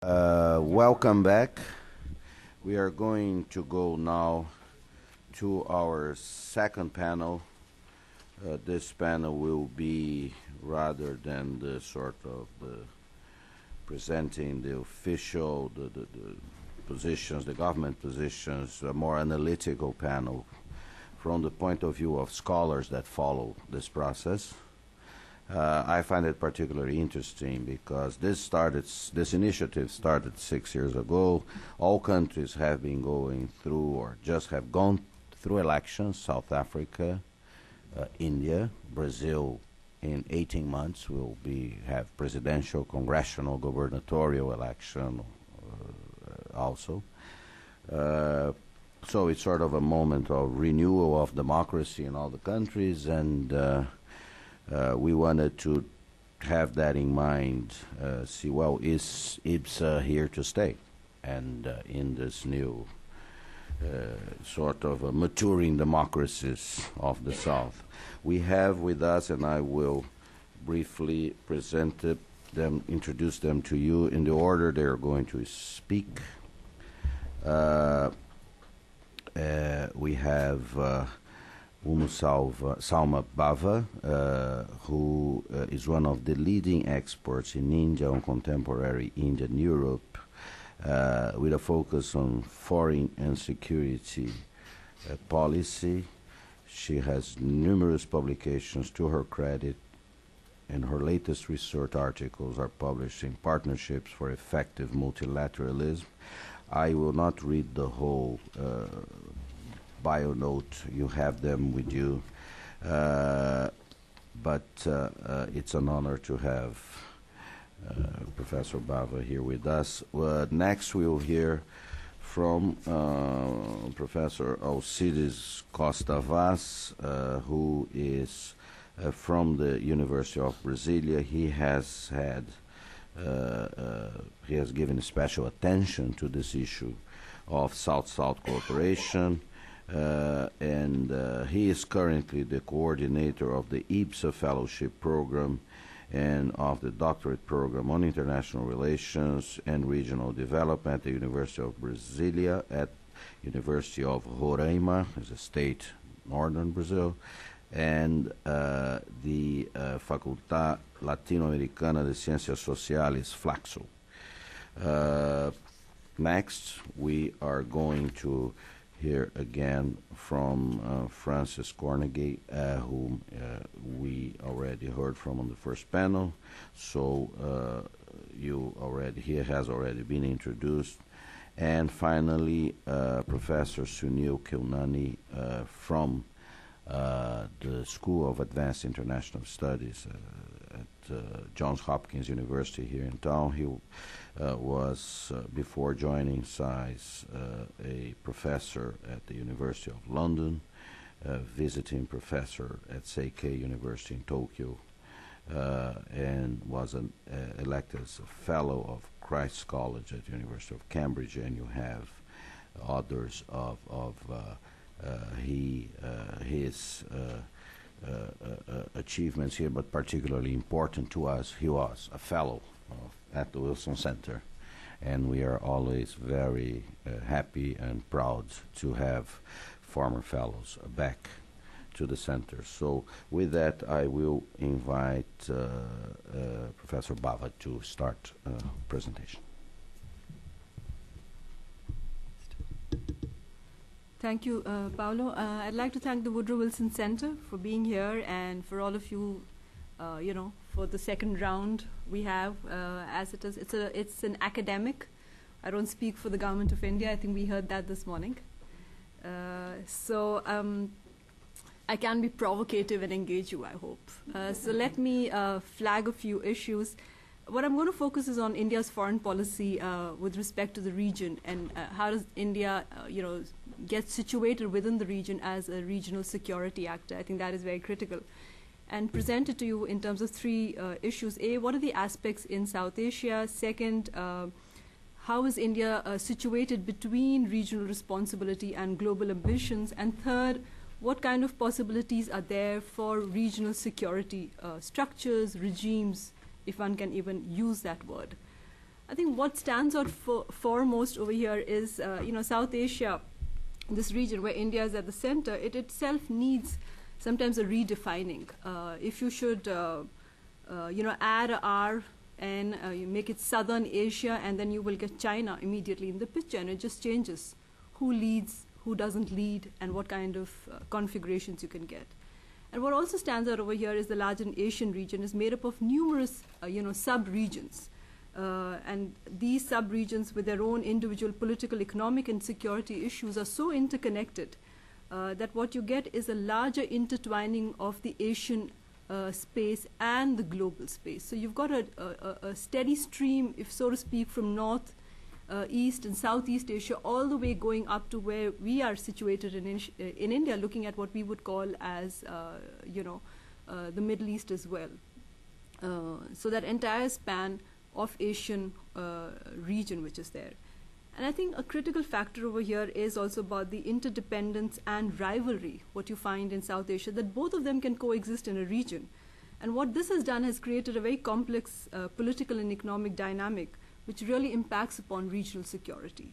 Welcome back. We are going to go now to our second panel. This panel will be, rather than the sort of the presenting the official, the positions, the government positions, a more analytical panel from the point of view of scholars that follow this process. I find it particularly interesting because this initiative started 6 years ago. All countries have been going through or just have gone through elections. South Africa, India, Brazil in 18 months will have presidential, congressional, gubernatorial election also. So it's sort of a moment of renewal of democracy in all the countries, and we wanted to have that in mind, see, well, is IBSA here to stay? And in this new sort of maturing democracies of the South. We have with us, and I will briefly present them, introduce them to you in the order they're going to speak. We have Salma Bava, who is one of the leading experts in India, on contemporary Indian Europe, with a focus on foreign and security policy. She has numerous publications to her credit, and her latest research articles are published in Partnerships for Effective Multilateralism. I will not read the whole bio note, you have them with you, but it's an honor to have Professor Bava here with us. Next we'll hear from Professor Alcides Costa Vaz, who is from the University of Brasilia. He has given special attention to this issue of South-South cooperation. And he is currently the coordinator of the IBSA Fellowship Program and of the Doctorate Program on International Relations and Regional Development at the University of Brasilia, at University of Roraima, as a state, northern Brazil, and the Faculdade Latino-Americana de Ciencias Sociales, Flaxo. Next, we are going to hear again from Francis Cornegay, whom we already heard from on the first panel. So he has already been introduced. And finally, Professor Sunil Kilnani from the School of Advanced International Studies at Johns Hopkins University here in town. He was, before joining SAIS, a professor at the University of London, visiting professor at Seikei University in Tokyo, and was elected as a fellow of Christ's College at the University of Cambridge. And you have others of his achievements here, but particularly important to us, he was a fellow at the Wilson Center, and we are always very happy and proud to have former fellows back to the center. So with that, I will invite Professor Bava to start presentation. Thank you, Paulo. I'd like to thank the Woodrow Wilson Center for being here, and for all of you, for the second round we have. As it is, it's an academic. I don't speak for the government of India. I think we heard that this morning. So I can be provocative and engage you, I hope. So let me flag a few issues. What I'm going to focus is on India's foreign policy with respect to the region, and how does India, get situated within the region as a regional security actor. I think that is very critical. And present it to you in terms of three issues. A, what are the aspects in South Asia? Second, how is India situated between regional responsibility and global ambitions? And third, what kind of possibilities are there for regional security structures, regimes, if one can even use that word? I think what stands out foremost over here is, South Asia, this region where India is at the center, it itself needs sometimes a redefining. If you should, add a R and you make it Southern Asia, and then you will get China immediately in the picture, and it just changes who leads, who doesn't lead, and what kind of configurations you can get. And what also stands out over here is the larger Asian region is made up of numerous, sub-regions. And these sub-regions with their own individual political, economic, and security issues are so interconnected that what you get is a larger intertwining of the Asian space and the global space. So you've got a steady stream, if so to speak, from North, East, and Southeast Asia, all the way going up to where we are situated in India, looking at what we would call as, the Middle East as well. So that entire span of Asian region which is there. And I think a critical factor over here is also about the interdependence and rivalry, what you find in South Asia, that both of them can coexist in a region. And what this has done has created a very complex political and economic dynamic which really impacts upon regional security.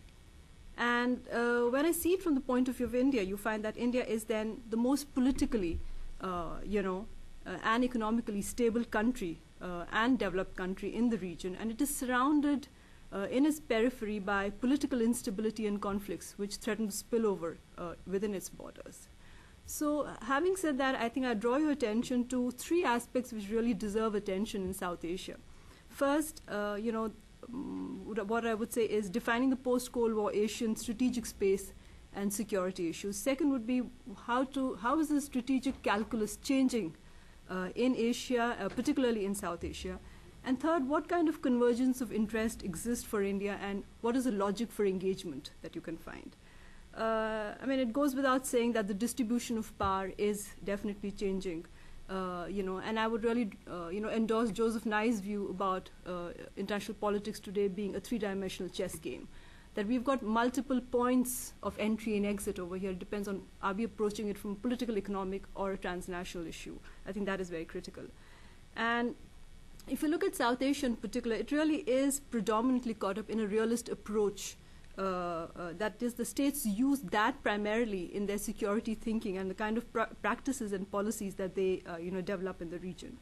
And when I see it from the point of view of India, you find that India is then the most politically, and economically stable country and developed country in the region, and it is surrounded in its periphery by political instability and conflicts which threaten to spill over within its borders. So having said that, I think I draw your attention to three aspects which really deserve attention in South Asia. First, what I would say is defining the post-Cold War Asian strategic space and security issues. Second would be how is the strategic calculus changing in Asia, particularly in South Asia. And third, what kind of convergence of interest exists for India, and what is the logic for engagement that you can find? It goes without saying that the distribution of power is definitely changing. And I would really, endorse Joseph Nye's view about international politics today being a three-dimensional chess game. That we've got multiple points of entry and exit over here. It depends on, are we approaching it from a political, economic, or a transnational issue? I think that is very critical. And if you look at South Asia in particular, it really is predominantly caught up in a realist approach. That is, the states use that primarily in their security thinking and the kind of practices and policies that they develop in the region.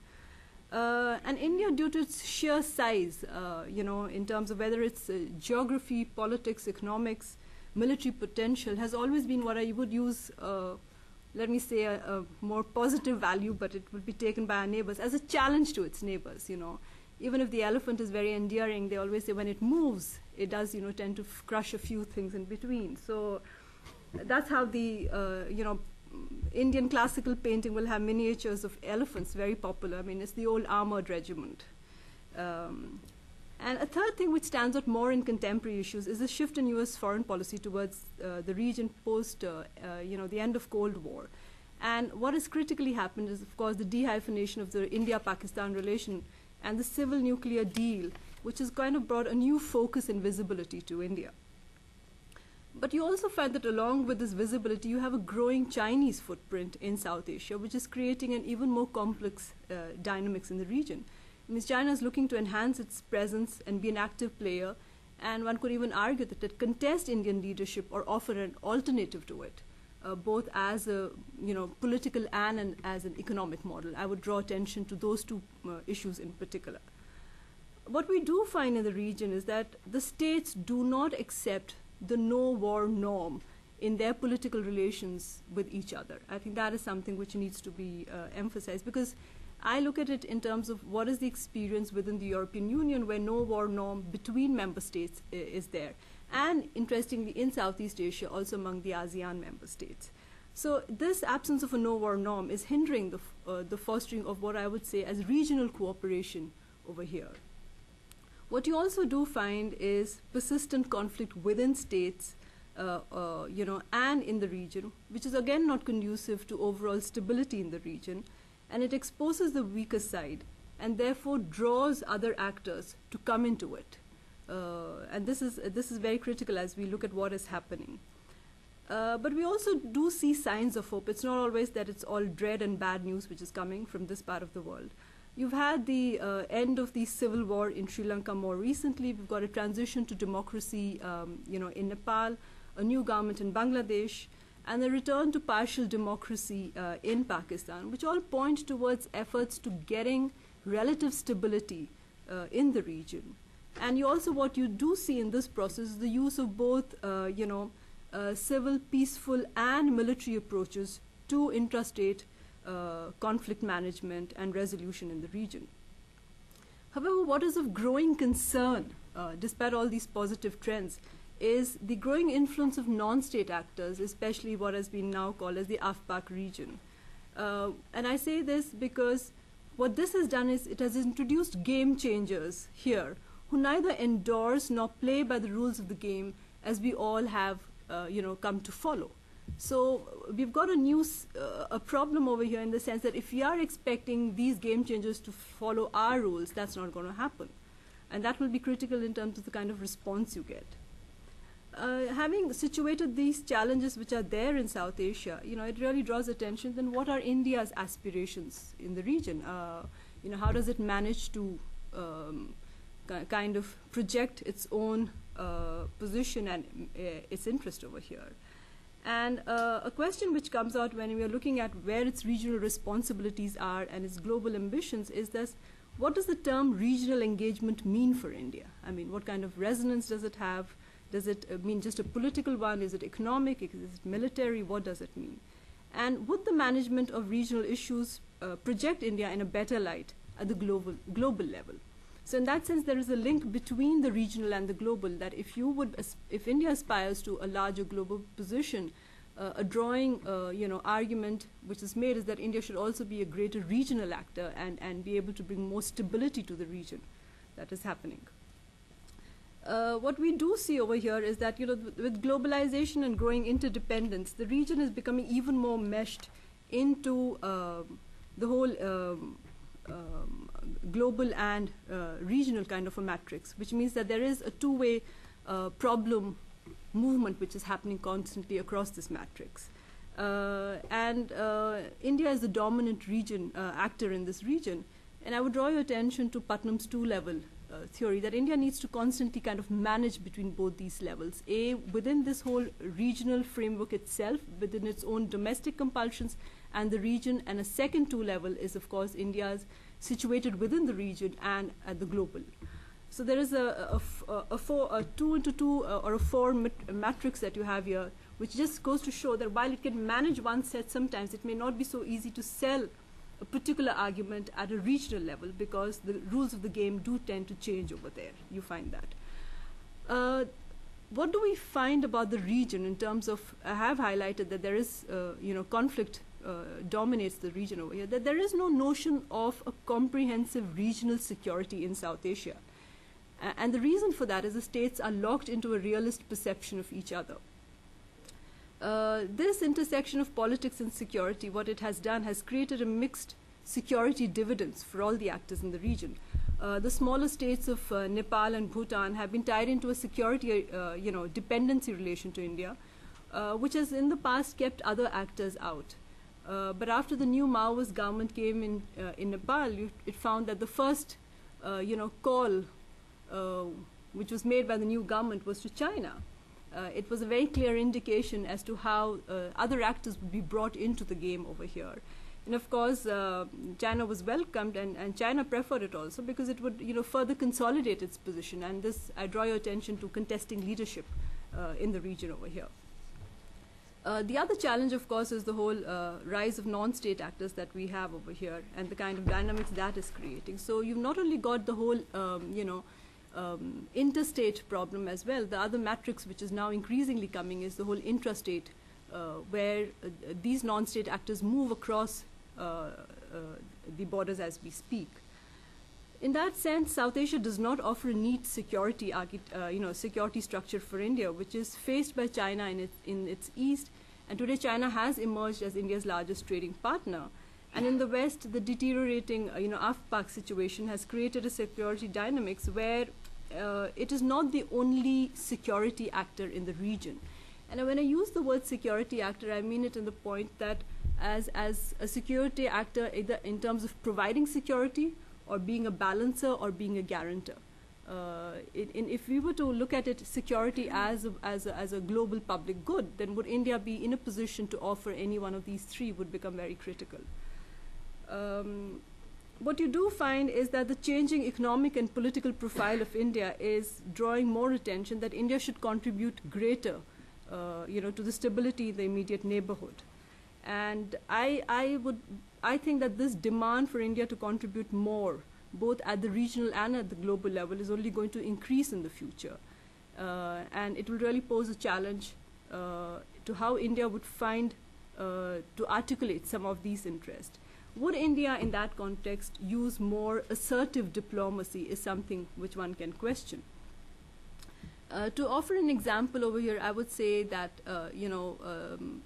And India, due to its sheer size, in terms of whether it's geography, politics, economics, military potential, has always been what I would use, let me say, a more positive value, but it would be taken by our neighbors as a challenge to its neighbors. Even if the elephant is very endearing, they always say when it moves, it does, tend to crush a few things in between. So that's how the, Indian classical painting will have miniatures of elephants, very popular. It's the old armored regiment. And a third thing which stands out more in contemporary issues is the shift in U.S. foreign policy towards the region post, the end of Cold War. And what has critically happened is, of course, the dehyphenation of the India-Pakistan relation and the civil nuclear deal, which has kind of brought a new focus and visibility to India. But you also find that along with this visibility, you have a growing Chinese footprint in South Asia, which is creating an even more complex dynamics in the region. China is looking to enhance its presence and be an active player, and one could even argue that it contests Indian leadership or offer an alternative to it, both as a political and as an economic model. I would draw attention to those two issues in particular. What we do find in the region is that the states do not accept the no-war norm in their political relations with each other. I think that is something which needs to be emphasized, because I look at it in terms of what is the experience within the European Union where no-war norm between member states is there. And interestingly, in Southeast Asia, also among the ASEAN member states. So this absence of a no-war norm is hindering the fostering of what I would say as regional cooperation over here. What you also do find is persistent conflict within states, and in the region, which is again not conducive to overall stability in the region, and it exposes the weaker side, and therefore draws other actors to come into it. And this is very critical as we look at what is happening. But we also do see signs of hope. It's not always that it's all dread and bad news which is coming from this part of the world. You've had the end of the civil war in Sri Lanka more recently. We've got a transition to democracy, in Nepal, a new government in Bangladesh, and a return to partial democracy in Pakistan, which all point towards efforts to getting relative stability in the region. And you also, what you do see in this process is the use of both, civil, peaceful, and military approaches to intrastate conflict management and resolution in the region. However, what is of growing concern, despite all these positive trends, is the growing influence of non-state actors, especially what has been now called as the AFPAC region. And I say this because what this has done is it has introduced game changers here who neither endorse nor play by the rules of the game as we all have come to follow. So we've got a problem over here in the sense that if we are expecting these game changers to follow our rules, that's not going to happen. And that will be critical in terms of the kind of response you get. Having situated these challenges which are there in South Asia, it really draws attention then what are India's aspirations in the region? How does it manage to kind of project its own position and its interest over here? And a question which comes out when we are looking at where its regional responsibilities are and its global ambitions is this: what does the term regional engagement mean for India? I mean, what kind of resonance does it have? Does it mean just a political one? Is it economic? Is it military? What does it mean? And would the management of regional issues project India in a better light at the global level? So in that sense, there is a link between the regional and the global, that if India aspires to a larger global position, a drawing argument which is made is that India should also be a greater regional actor and be able to bring more stability to the region that is happening. What we do see over here is that with globalization and growing interdependence, the region is becoming even more meshed into the whole global and regional kind of a matrix, which means that there is a two-way problem movement which is happening constantly across this matrix. And India is the dominant actor in this region. And I would draw your attention to Putnam's two-level theory, that India needs to constantly kind of manage between both these levels. Within this whole regional framework itself, within its own domestic compulsions and the region, and a second two-level is, of course, India's situated within the region and at the global. So there is a 2 into 2 or a 4 matrix that you have here, which just goes to show that while it can manage one set, sometimes it may not be so easy to sell a particular argument at a regional level, because the rules of the game do tend to change over there. You find that. What do we find about the region in terms of, I have highlighted that there is, conflict dominates the region over here, that there is no notion of a comprehensive regional security in South Asia. And the reason for that is the states are locked into a realist perception of each other. This intersection of politics and security, what it has done, has created a mixed security dividends for all the actors in the region. The smaller states of Nepal and Bhutan have been tied into a security, dependency relation to India, which has in the past kept other actors out. But after the new Maoist government came in Nepal, it found that the first, call which was made by the new government was to China. It was a very clear indication as to how other actors would be brought into the game over here. And of course, China was welcomed, and China preferred it also because it would, further consolidate its position. And this, I draw your attention to contesting leadership in the region over here. The other challenge, of course, is the whole rise of non-state actors that we have over here and the kind of dynamics that is creating. So you've not only got the whole, interstate problem as well. The other matrix which is now increasingly coming is the whole intrastate, where these non-state actors move across the borders as we speak. In that sense, South Asia does not offer a neat security, security structure for India, which is faced by China in its east. And today, China has emerged as India's largest trading partner. And in the West, the deteriorating, AFPAC situation has created a security dynamics where it is not the only security actor in the region. And when I use the word security actor, I mean it in the point that as a security actor, either in terms of providing security or being a balancer or being a guarantor. If we were to look at it, security as a global public good, then would India be in a position to offer any one of these three would become very critical. What you do find is that the changing economic and political profile of India is drawing more attention that India should contribute greater, to the stability in the immediate neighborhood. And I think that this demand for India to contribute more, both at the regional and at the global level, is only going to increase in the future. And it will really pose a challenge to how India would find to articulate some of these interests. Would India, in that context, use more assertive diplomacy is something which one can question. To offer an example over here, I would say that,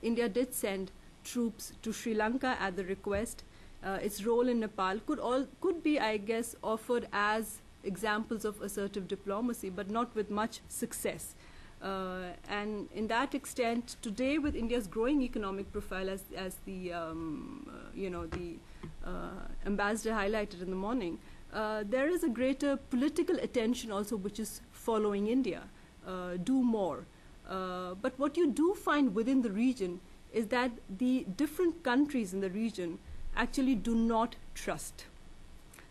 India did send troops to Sri Lanka at the request. Its role in Nepal could be, I guess, offered as examples of assertive diplomacy, but not with much success. And in that extent, today with India's growing economic profile, as the ambassador highlighted in the morning, there is a greater political attention also which is following India. Do more. But what you do find within the region is that the different countries in the region actually do not trust.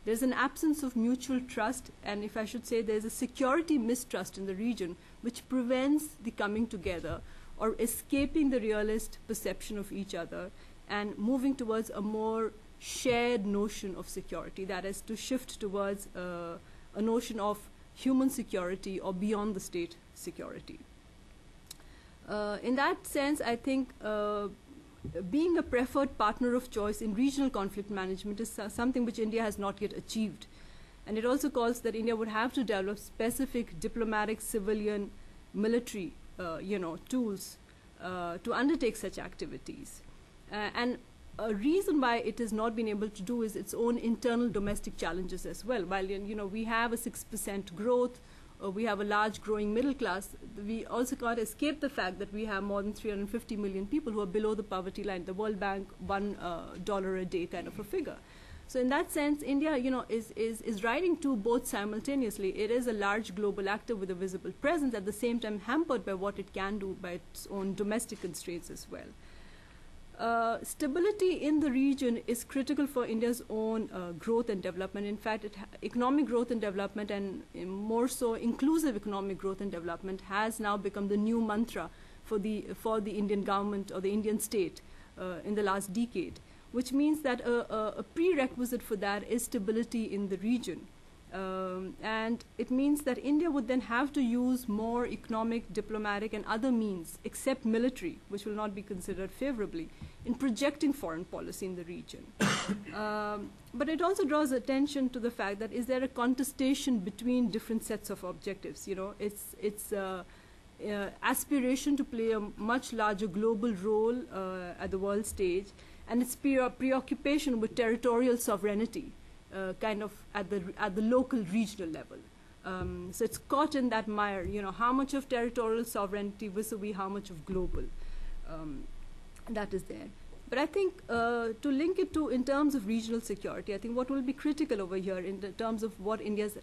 There's an absence of mutual trust, and if I should say, there's a security mistrust in the region which prevents the coming together or escaping the realist perception of each other and moving towards a more shared notion of security, that is to shift towards a notion of human security or beyond the state security. In that sense, I think being a preferred partner of choice in regional conflict management is something which India has not yet achieved. And it also calls that India would have to develop specific diplomatic, civilian, military, tools to undertake such activities. And a reason why it has not been able to do is its own internal domestic challenges as well. While, we have a 6% growth, we have a large growing middle class, we also can't escape the fact that we have more than 350 million people who are below the poverty line, the World Bank $1 a day kind of a figure. So in that sense, India, is riding two boats simultaneously. It is a large global actor with a visible presence, at the same time hampered by what it can do by its own domestic constraints as well. Stability in the region is critical for India's own growth and development. In fact, economic growth and development, and more so inclusive economic growth and development, has now become the new mantra for the Indian government or the Indian state in the last decade, which means that a prerequisite for that is stability in the region. And it means that India would then have to use more economic, diplomatic, and other means, except military, which will not be considered favorably, in projecting foreign policy in the region. But it also draws attention to the fact that is there a contestation between different sets of objectives? Its aspiration to play a much larger global role at the world stage, and its preoccupation with territorial sovereignty. Kind of at the local regional level. So it's caught in that mire, how much of territorial sovereignty vis-a-vis how much of global that is there. But I think to link it to in terms of regional security, I think what will be critical over here in terms of what India's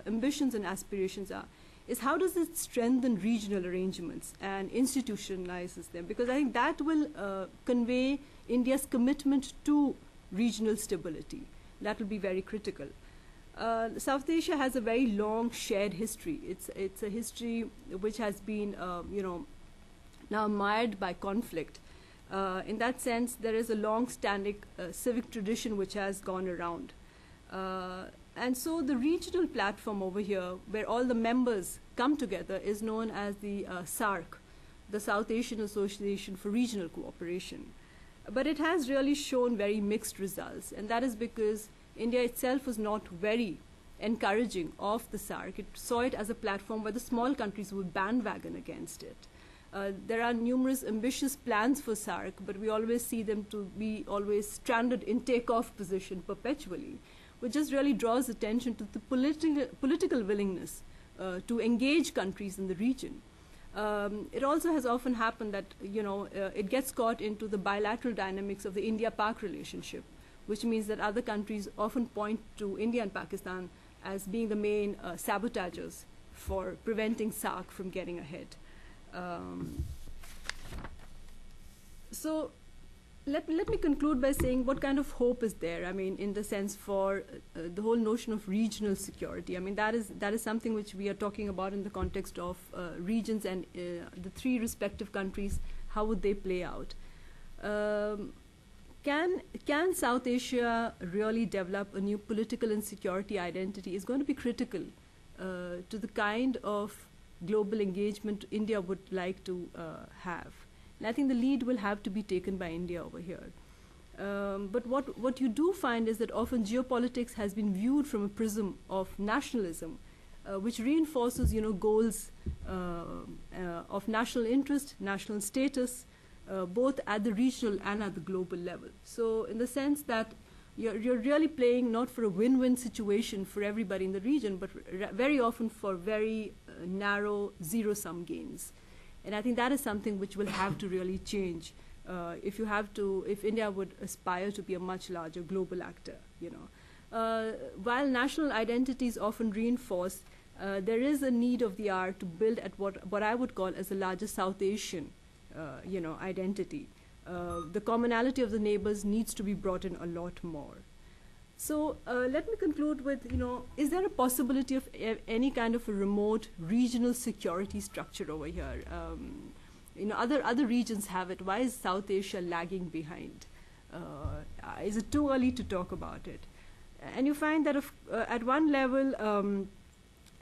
ambitions and aspirations are is how does it strengthen regional arrangements and institutionalizes them, because I think that will convey India's commitment to regional stability. That will be very critical. South Asia has a very long shared history. It's a history which has been, now mired by conflict. In that sense, there is a long-standing civic tradition which has gone around. And so the regional platform over here, where all the members come together, is known as the SAARC, the South Asian Association for Regional Cooperation. But it has really shown very mixed results, and that is because India itself was not very encouraging of the SAARC. It saw it as a platform where the small countries would bandwagon against it. There are numerous ambitious plans for SAARC, but we always see them to be always stranded in take-off position perpetually, which just really draws attention to the political willingness to engage countries in the region. It also has often happened that, it gets caught into the bilateral dynamics of the India-Pak relationship, which means that other countries often point to India and Pakistan as being the main sabotagers for preventing SAARC from getting ahead. So let me conclude by saying what kind of hope is there, I mean, in the sense for the whole notion of regional security. I mean, that is something which we are talking about in the context of regions and the three respective countries. How would they play out? Can South Asia really develop a new political and security identity is going to be critical to the kind of global engagement India would like to have. And I think the lead will have to be taken by India over here. But what you do find is that often geopolitics has been viewed from a prism of nationalism, which reinforces, goals of national interest, national status, both at the regional and at the global level. So in the sense that you're really playing not for a win-win situation for everybody in the region, but very often for very narrow zero-sum gains. And I think that is something which will have to really change if India would aspire to be a much larger global actor. While national identities often reinforce, there is a need of the hour to build at what I would call as a larger South Asian, identity. The commonality of the neighbors needs to be brought in a lot more. So let me conclude with, is there a possibility of any kind of a remote regional security structure over here? Other regions have it. Why is South Asia lagging behind? Is it too early to talk about it? And you find that at one level,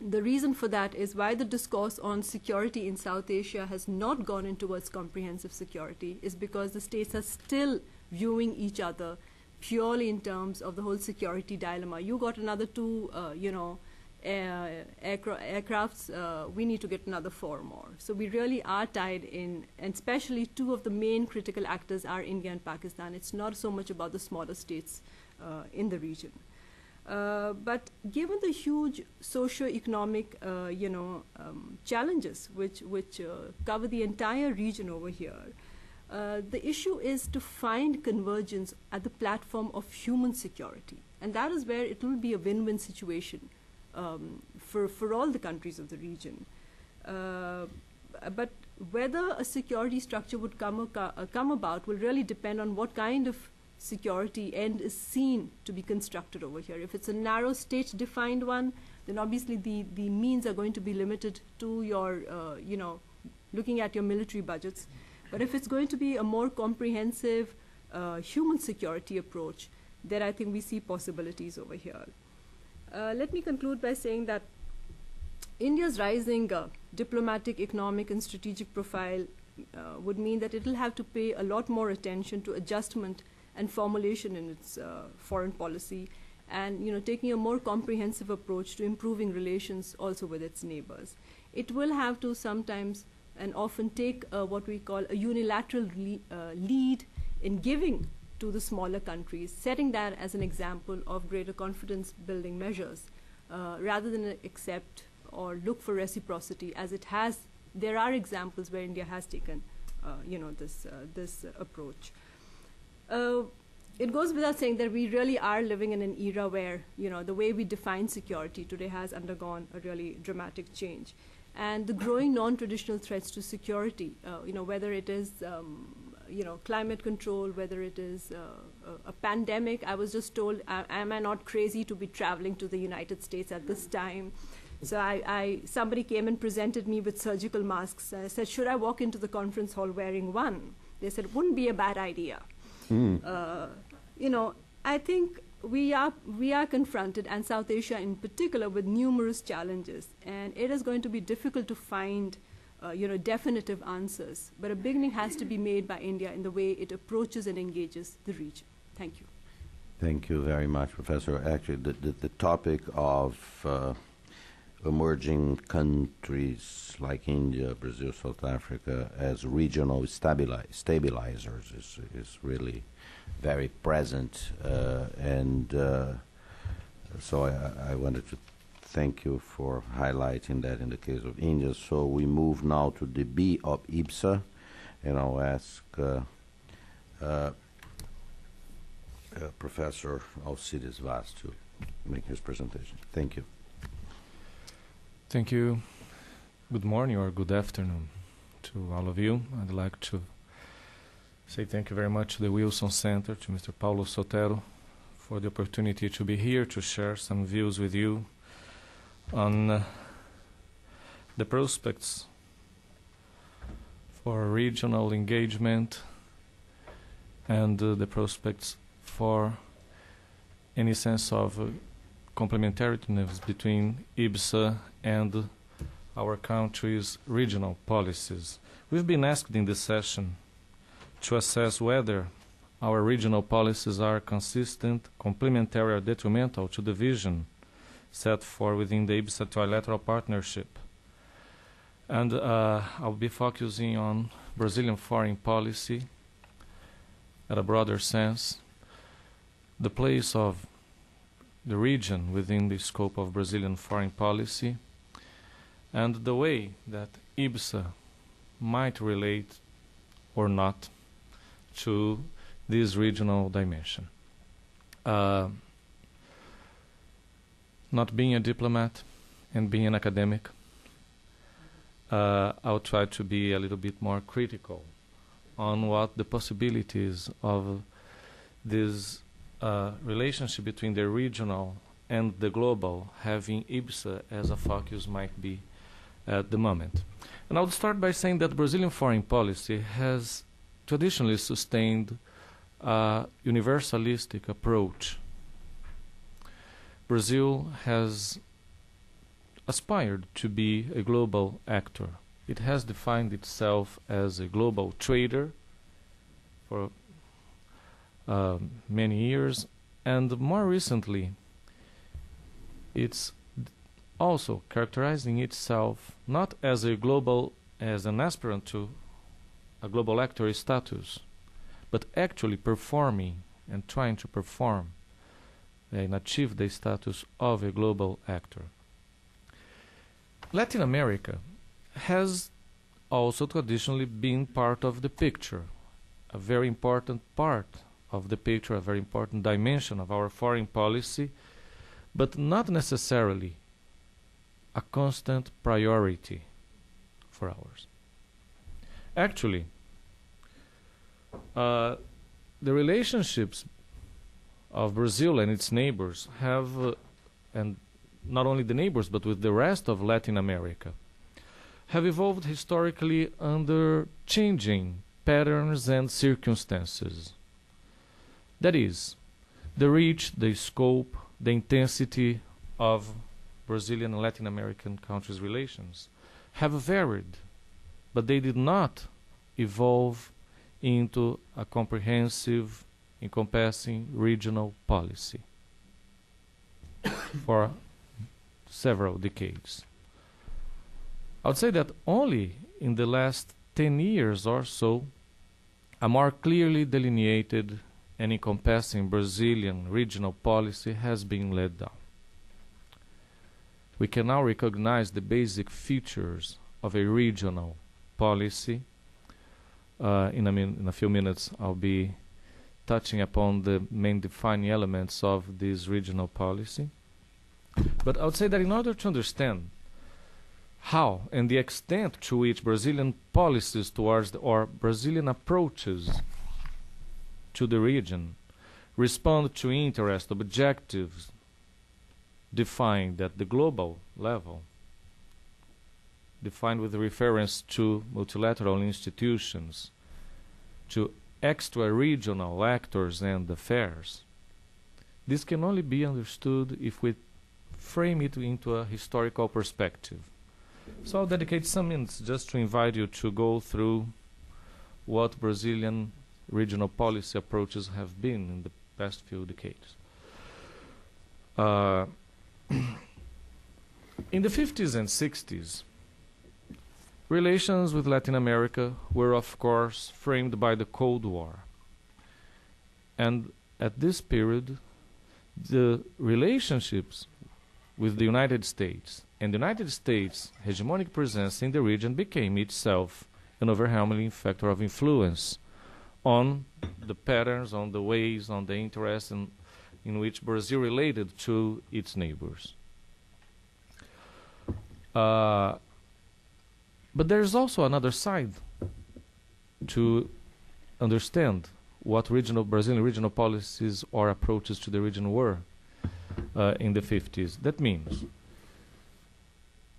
the reason for that is why the discourse on security in South Asia has not gone in towards comprehensive security is because the states are still viewing each other purely in terms of the whole security dilemma. You got another two, aircrafts, we need to get another 4 more. So we really are tied in, and especially two of the main critical actors are India and Pakistan. It's not so much about the smaller states in the region. But given the huge socio-economic, challenges which cover the entire region over here, the issue is to find convergence at the platform of human security. And that is where it will be a win-win situation for all the countries of the region. But whether a security structure would come about will really depend on what kind of security end is seen to be constructed over here. If it's a narrow state-defined one, then obviously the means are going to be limited to your, looking at your military budgets. But if it's going to be a more comprehensive human security approach, then I think we see possibilities over here. Let me conclude by saying that India's rising diplomatic, economic, and strategic profile would mean that it will have to pay a lot more attention to adjustment and formulation in its foreign policy, and taking a more comprehensive approach to improving relations also with its neighbors. It will have to sometimes and often take what we call a unilateral lead in giving to the smaller countries, setting that as an example of greater confidence building measures, rather than accept or look for reciprocity, as it has. There are examples where India has taken this approach. It goes without saying that we really are living in an era where the way we define security today has undergone a really dramatic change, and the growing non-traditional threats to security, whether it is climate control, whether it is a pandemic. I was just told, am I not crazy to be traveling to the United States at this time? So somebody came and presented me with surgical masks. I said, should I walk into the conference hall wearing one? They said, wouldn't be a bad idea. I think we are confronted, and South Asia in particular, with numerous challenges, and it is going to be difficult to find definitive answers. But a beginning has to be made by India in the way it approaches and engages the region. Thank you. Thank you very much, Professor. Actually, the topic of emerging countries like India, Brazil, South Africa as regional stabilizers is really very present, and so I wanted to thank you for highlighting that in the case of India. So we move now to the B of IBSA, and I'll ask Professor Alcides Vaz to make his presentation. Thank you. Thank you. Good morning or good afternoon to all of you. I'd like to say thank you very much to the Wilson Center, to Mr. Paulo Sotero, for the opportunity to be here to share some views with you on the prospects for regional engagement and the prospects for any sense of complementariness between IBSA and our country's regional policies. We've been asked in this session to assess whether our regional policies are consistent, complementary, or detrimental to the vision set for within the IBSA trilateral partnership. And I'll be focusing on Brazilian foreign policy at a broader sense, the place of the region within the scope of Brazilian foreign policy, and the way that IBSA might relate or not to this regional dimension. Not being a diplomat and being an academic, I'll try to be a little bit more critical on what the possibilities of this relationship between the regional and the global, having IBSA as a focus, might be at the moment. And I would start by saying that Brazilian foreign policy has traditionally sustained a universalistic approach. Brazil has aspired to be a global actor. It has defined itself as a global trader for many years, and more recently it's also characterizing itself not as a global, as an aspirant to a global actor status, but actually performing and trying to perform and achieve the status of a global actor. Latin America has also traditionally been part of the picture, a very important part of the picture, a very important dimension of our foreign policy, but not necessarily a constant priority for ours. Actually, the relationships of Brazil and its neighbors have, and not only the neighbors, but with the rest of Latin America, have evolved historically under changing patterns and circumstances. That is, the reach, the scope, the intensity of Brazilian and Latin American countries' relations have varied, but they did not evolve into a comprehensive, encompassing regional policy for several decades. I would say that only in the last 10 years or so, a more clearly delineated and encompassing Brazilian regional policy has been laid down. We can now recognize the basic features of a regional policy. In a few minutes, I'll be touching upon the main defining elements of this regional policy. But I would say that in order to understand how and the extent to which Brazilian policies towards or Brazilian approaches to the region respond to interest objectives defined at the global level, defined with reference to multilateral institutions, to extra-regional actors and affairs. This can only be understood if we frame it into a historical perspective. So I'll dedicate some minutes just to invite you to go through what Brazilian regional policy approaches have been in the past few decades. In the 50s and 60s, relations with Latin America were, of course, framed by the Cold War. And at this period, the relationships with the United States and the United States' hegemonic presence in the region became itself an overwhelming factor of influence on the patterns, on the ways, on the interests in which Brazil related to its neighbors. But there's also another side to understand what Brazilian regional policies or approaches to the region were in the 50s. That means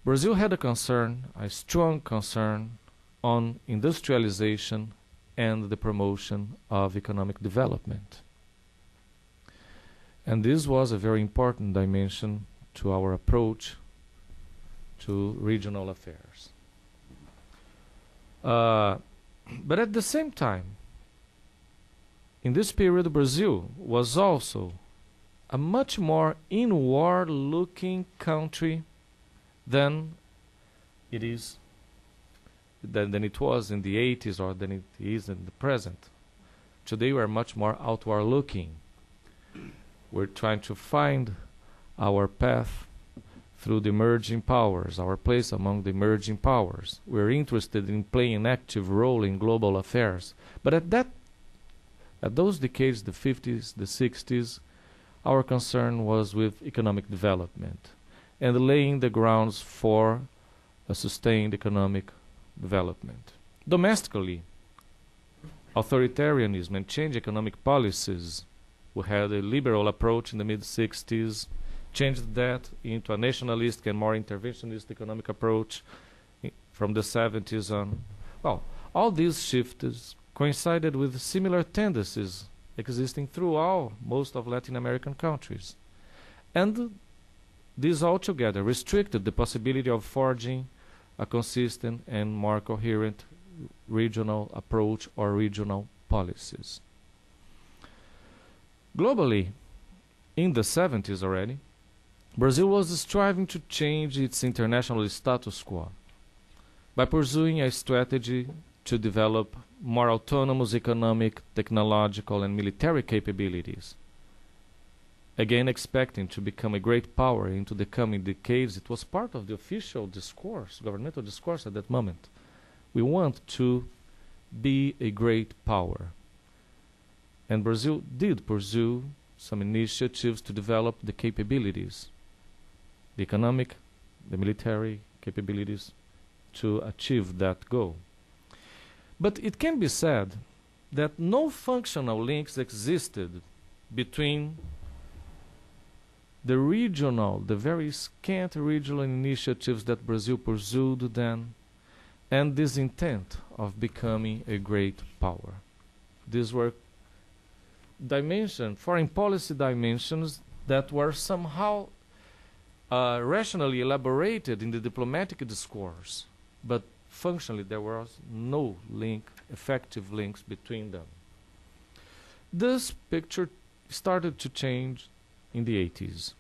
Brazil had a strong concern on industrialization and the promotion of economic development. And this was a very important dimension to our approach to regional affairs. But at the same time, in this period, Brazil was also a much more inward-looking country than it was in the 80s or than it is in the present. Today we are much more outward-looking. We're trying to find our path through the emerging powers, our place among the emerging powers. We're interested in playing an active role in global affairs. But at those decades, the 50s, the 60s, our concern was with economic development and laying the grounds for a sustained economic development. Domestically, authoritarianism and change economic policies. We had a liberal approach in the mid-60s, changed that into a nationalistic and more interventionist economic approach from the 70s on. Well, all these shifts coincided with similar tendencies existing throughout most of Latin American countries. And these altogether restricted the possibility of forging a consistent and more coherent regional approach or regional policies. Globally, in the 70s already, Brazil was striving to change its international status quo by pursuing a strategy to develop more autonomous economic, technological, and military capabilities. Again, expecting to become a great power into the coming decades, it was part of the official discourse, governmental discourse at that moment. We want to be a great power. And Brazil did pursue some initiatives to develop the capabilities, the economic, the military capabilities to achieve that goal. But it can be said that no functional links existed between the very scant regional initiatives that Brazil pursued then, and this intent of becoming a great power. These were foreign policy dimensions that were somehow rationally elaborated in the diplomatic discourse, but functionally there was no effective links between them. This picture started to change in the 80s.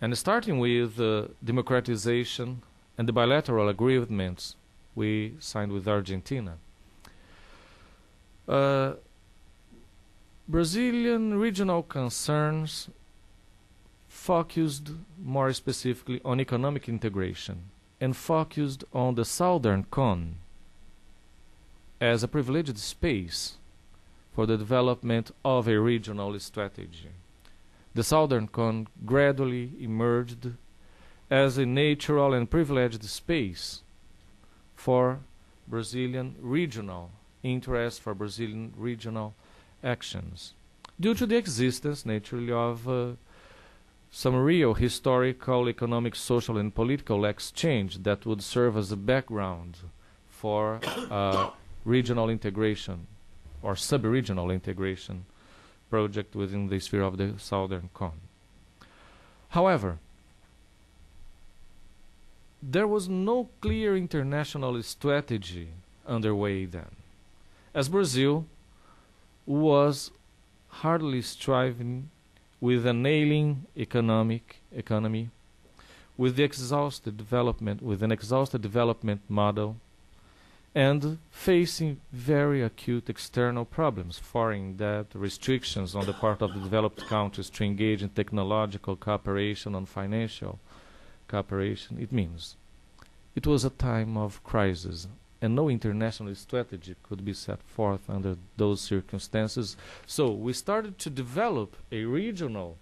And starting with democratization and the bilateral agreements we signed with Argentina, Brazilian regional concerns focused more specifically on economic integration and focused on the Southern Cone as a privileged space for the development of a regional strategy. The Southern Cone gradually emerged as a natural and privileged space for Brazilian regional interests, for Brazilian regional actions, due to the existence, naturally, of some real historical, economic, social, and political exchange that would serve as a background for regional integration or sub-regional integration project within the sphere of the Southern Cone. However, there was no clear international strategy underway then, as Brazil was hardly striving with an ailing economy, with an exhausted development model, and facing very acute external problems, foreign debt, restrictions on the part of the developed countries to engage in technological cooperation and financial cooperation. It means it was a time of crisis, and no international strategy could be set forth under those circumstances. So we started to develop a regional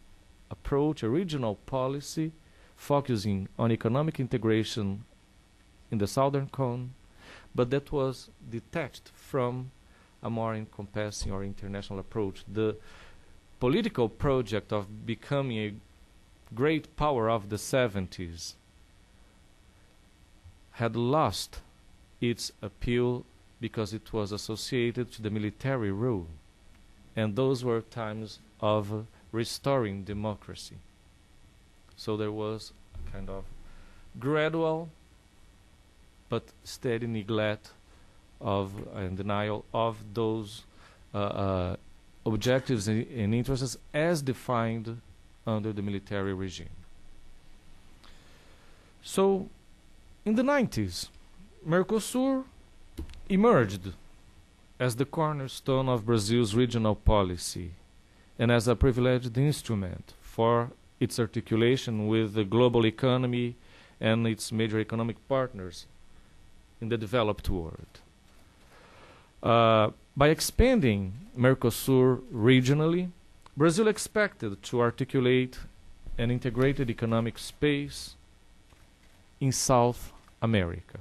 approach, a regional policy, focusing on economic integration in the southern cone, but that was detached from a more encompassing or international approach. The political project of becoming a great power of the 70s had lost its appeal because it was associated to the military rule. And those were times of restoring democracy. So there was a kind of gradual but steady neglect of and denial of those objectives and interests as defined under the military regime. So in the 90s, Mercosur emerged as the cornerstone of Brazil's regional policy and as a privileged instrument for its articulation with the global economy and its major economic partners in the developed world. By expanding Mercosur regionally, Brazil expected to articulate an integrated economic space in South America.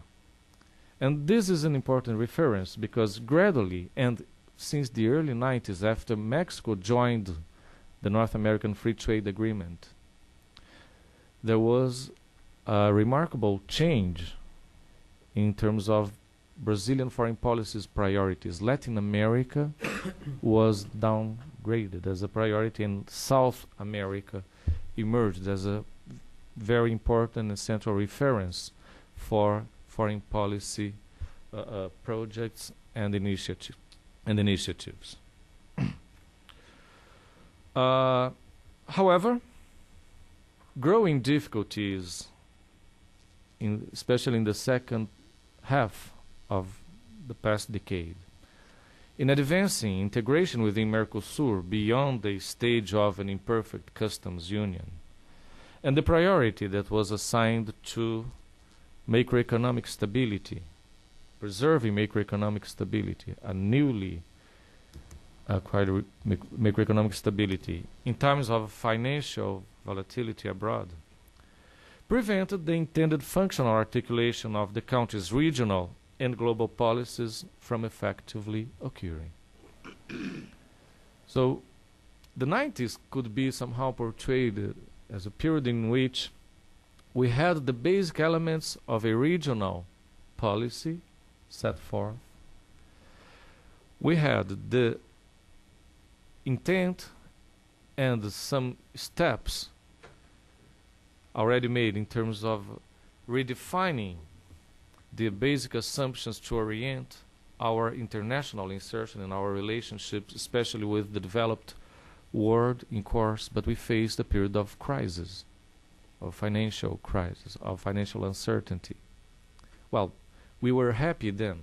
And this is an important reference because gradually, and since the early 90s, after Mexico joined the North American Free Trade Agreement, there was a remarkable change in terms of Brazilian foreign policy's priorities. Latin America was downgraded as a priority, and South America emerged as a very important and central reference for foreign policy projects and initiatives. However, growing difficulties, especially in the second half of the past decade, in advancing integration within Mercosur beyond the stage of an imperfect customs union, and the priority that was assigned to macroeconomic stability, preserving macroeconomic stability, a newly acquired macroeconomic stability in times of financial volatility abroad, prevented the intended functional articulation of the country's regional and global policies from effectively occurring. So the 90s could be somehow portrayed as a period in which we had the basic elements of a regional policy set forth. We had the intent and some steps already made in terms of redefining the basic assumptions to orient our international insertion and our relationships, especially with the developed world in course, but we faced a period of crisis, of financial crisis, of financial uncertainty. Well, we were happy then.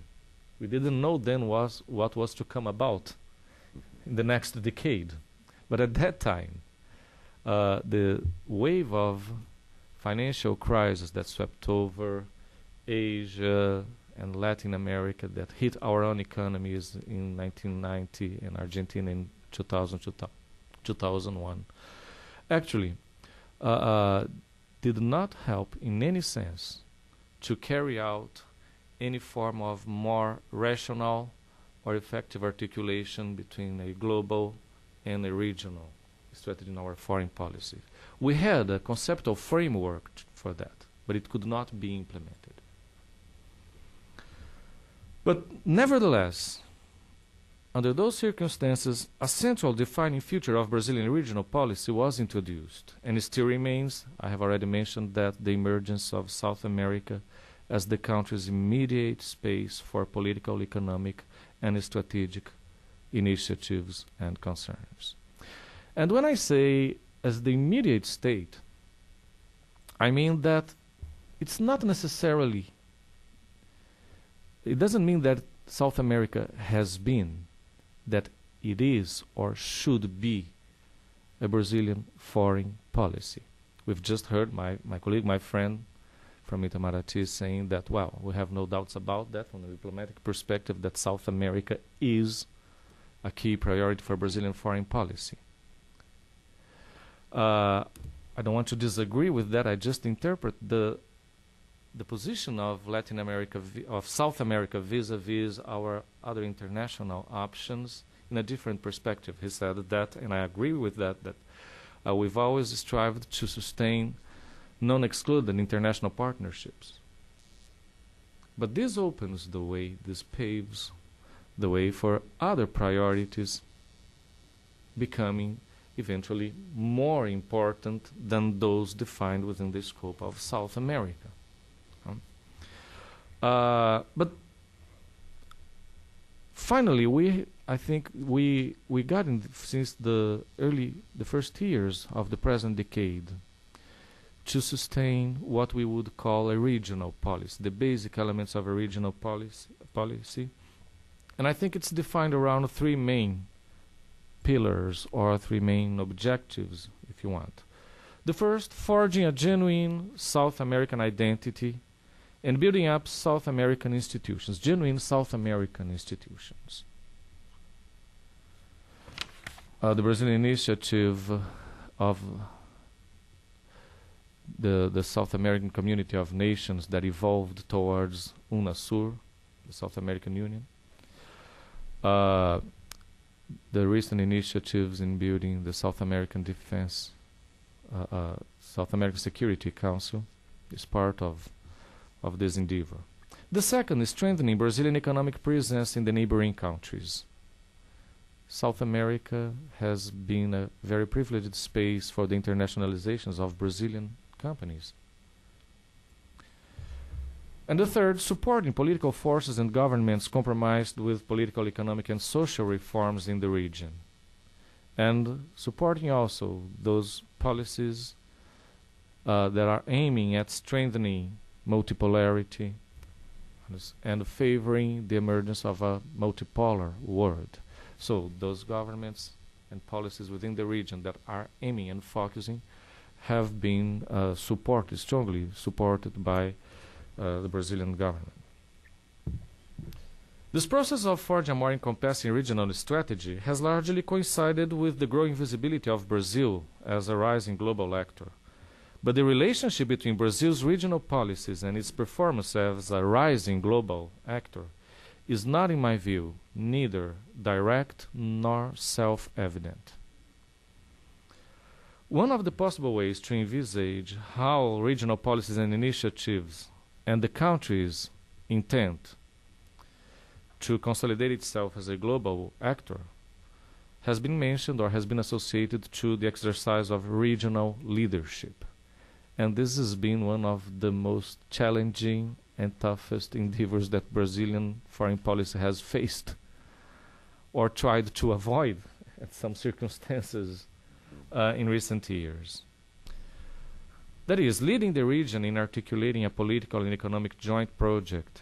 We didn't know then what was to come about in the next decade. But at that time, the wave of financial crisis that swept over Asia and Latin America, that hit our own economies in 1990 and Argentina in 2001, actually did not help in any sense to carry out any form of more rational or effective articulation between a global and a regional strategy in our foreign policy. We had a conceptual framework for that, but it could not be implemented. But nevertheless, under those circumstances, a central defining feature of Brazilian regional policy was introduced, and it still remains. I have already mentioned that the emergence of South America as the country's immediate space for political, economic, and strategic initiatives and concerns. And when I say as the immediate state, I mean that it's not necessarily, it doesn't mean that South America has been, that it is or should be a Brazilian foreign policy. We've just heard my colleague, my friend, from Itamaraty saying that, well, we have no doubts about that from the diplomatic perspective, that South America is a key priority for Brazilian foreign policy. I don't want to disagree with that. I just interpret the position of Latin America, of South America vis-a-vis our other international options in a different perspective. He said that, and I agree with that, that we've always strived to sustain non-excluded international partnerships. But this opens the way, this paves the way for other priorities becoming eventually more important than those defined within the scope of South America. But finally, I think we got since the first years of the present decade to sustain what we would call a regional policy, the basic elements of a regional policy. And I think it's defined around three main pillars or three main objectives, if you want. The first, forging a genuine South American identity and building up South American institutions, genuine South American institutions. The Brazilian initiative of the South American community of nations that evolved towards UNASUR, the South American Union. The recent initiatives in building the South American Defense, South American Security Council is part of this endeavor. The second is strengthening Brazilian economic presence in the neighboring countries. South America has been a very privileged space for the internationalizations of Brazilian companies. And the third, supporting political forces and governments compromised with political, economic, and social reforms in the region. And supporting also those policies that are aiming at strengthening multipolarity and favoring the emergence of a multipolar world. So those governments and policies within the region that are aiming and focusing have been strongly supported by the Brazilian government. This process of forging a more encompassing regional strategy has largely coincided with the growing visibility of Brazil as a rising global actor. But the relationship between Brazil's regional policies and its performance as a rising global actor is not, in my view, neither direct nor self-evident. One of the possible ways to envisage how regional policies and initiatives and the country's intent to consolidate itself as a global actor has been mentioned or has been associated to the exercise of regional leadership. And this has been one of the most challenging and toughest endeavors that Brazilian foreign policy has faced or tried to avoid at some circumstances in recent years. That is, leading the region in articulating a political and economic joint project,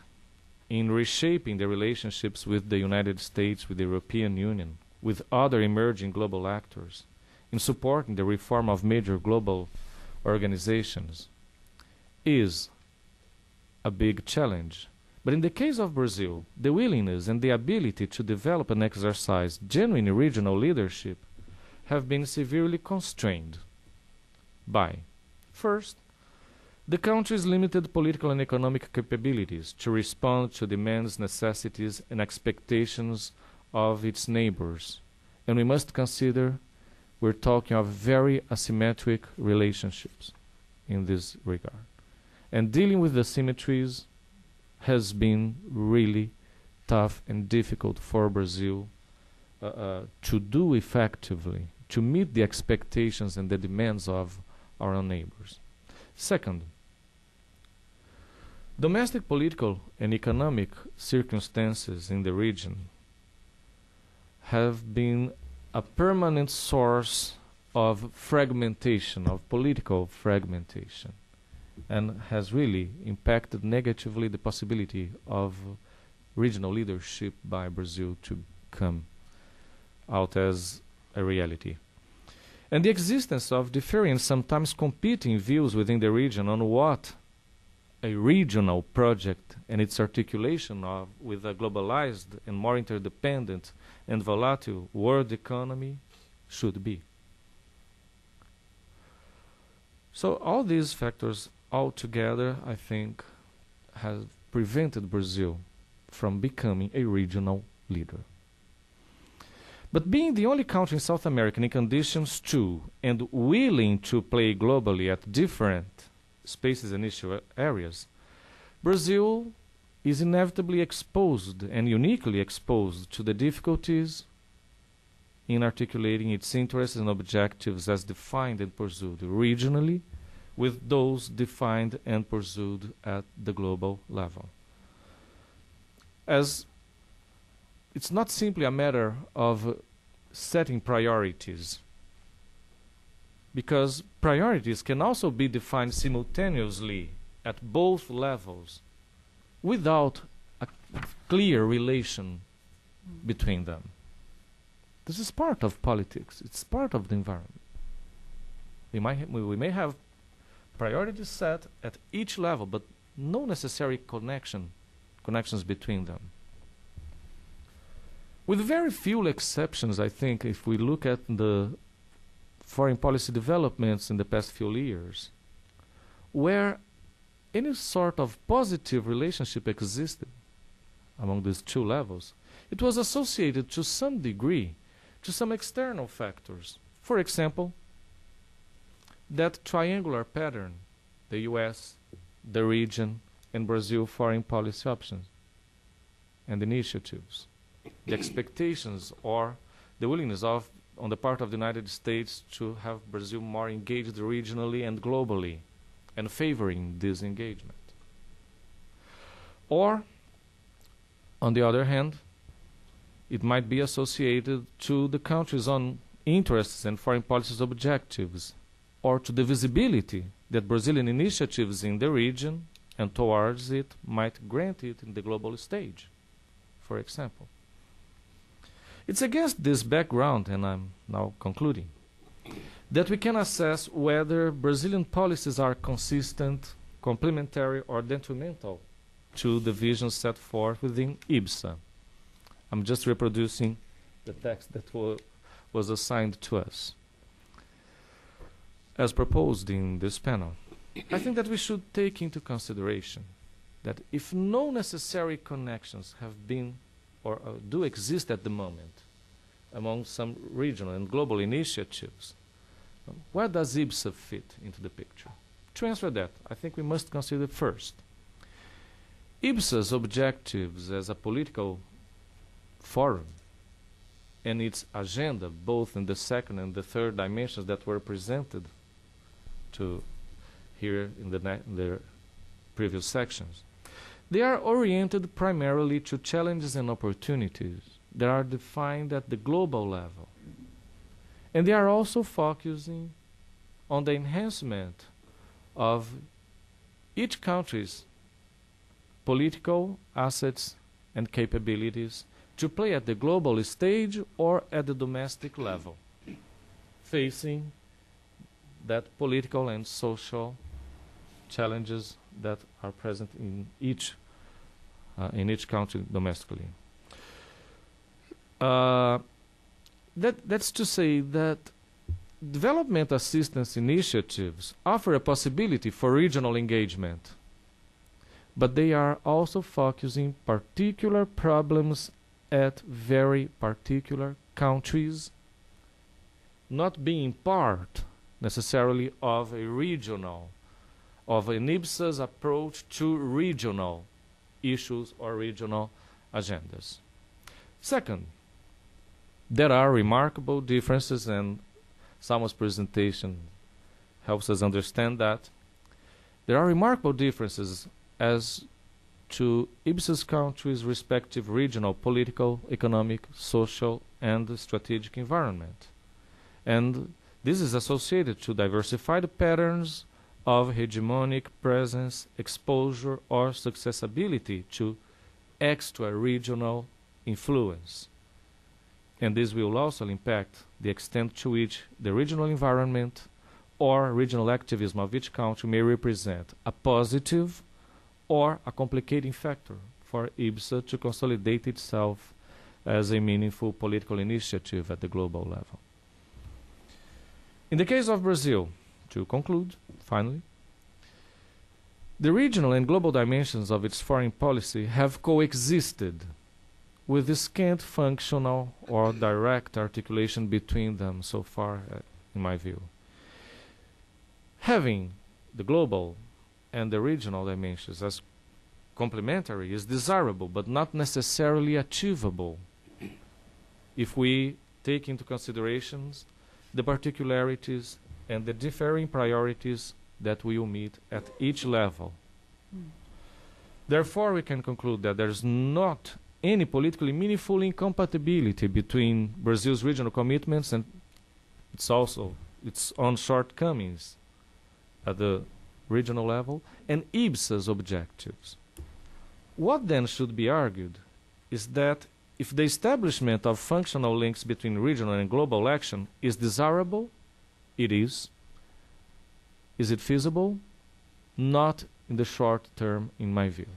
in reshaping the relationships with the United States, with the European Union, with other emerging global actors, in supporting the reform of major global organizations, is a big challenge. But in the case of Brazil, the willingness and the ability to develop and exercise genuine regional leadership have been severely constrained by, first, the country's limited political and economic capabilities to respond to demands, necessities, and expectations of its neighbors. And we must consider we're talking of very asymmetric relationships in this regard. And dealing with the symmetries has been really tough and difficult for Brazil to do effectively, to meet the expectations and the demands of our own neighbors. Second, domestic political and economic circumstances in the region have been a permanent source of fragmentation, of political fragmentation, and has really impacted negatively the possibility of regional leadership by Brazil to come out as a reality. And the existence of differing, sometimes competing views within the region on what a regional project and its articulation with a globalized and more interdependent and volatile world economy should be. So all these factors altogether, I think, have prevented Brazil from becoming a regional leader. But being the only country in South America in conditions to and willing to play globally at different spaces and issue areas, Brazil is inevitably exposed and uniquely exposed to the difficulties in articulating its interests and objectives as defined and pursued regionally with those defined and pursued at the global level. As it's not simply a matter of setting priorities, because priorities can also be defined simultaneously at both levels without a clear relation between them. This is part of politics. It's part of the environment. We may have priorities set at each level, but no necessary connections between them. With very few exceptions, I think, if we look at the foreign policy developments in the past few years, where any sort of positive relationship existed among these two levels, it was associated to some degree to some external factors. For example, that triangular pattern, the US, the region, and Brazil foreign policy options and initiatives, the expectations or the willingness on the part of the United States to have Brazil more engaged regionally and globally and favoring this engagement. Or, on the other hand, it might be associated to the country's own interests and foreign policy objectives, or to the visibility that Brazilian initiatives in the region and towards it might grant it in the global stage, for example. It's against this background, and I'm now concluding, that we can assess whether Brazilian policies are consistent, complementary, or detrimental to the vision set forth within IBSA. I'm just reproducing the text that was assigned to us. As proposed in this panel, I think that we should take into consideration that if no necessary connections have been or do exist at the moment among some regional and global initiatives, where does IBSA fit into the picture? To answer that, I think we must consider first IBSA's objectives as a political forum and its agenda, both in the second and the third dimensions that were presented to here in the previous sections. They are oriented primarily to challenges and opportunities that are defined at the global level. And they are also focusing on the enhancement of each country's political assets and capabilities to play at the global stage or at the domestic level, facing that political and social challenges that are present in each country domestically. That's to say that development assistance initiatives offer a possibility for regional engagement, but they are also focusing particular problems at very particular countries, not being part necessarily of a regional, of an IBSA's approach to regional issues or regional agendas. Second, there are remarkable differences, and Salma's presentation helps us understand that. There are remarkable differences as to IBSA's countries' respective regional, political, economic, social, and strategic environment. And this is associated to diversified patterns of hegemonic presence, exposure, or successibility to extra-regional influence. And this will also impact the extent to which the regional environment or regional activism of each country may represent a positive or a complicating factor for IBSA to consolidate itself as a meaningful political initiative at the global level. In the case of Brazil, to conclude, finally, the regional and global dimensions of its foreign policy have coexisted with the scant functional or direct articulation between them so far, in my view. Having the global and the regional dimensions as complementary is desirable, but not necessarily achievable if we take into considerations the particularities and the differing priorities that we will meet at each level. Therefore, we can conclude that there is not any politically meaningful incompatibility between Brazil's regional commitments and its own shortcomings at the regional level and IBSA's objectives. What then should be argued is that if the establishment of functional links between regional and global action is desirable, it is. Is it feasible? Not in the short term, in my view,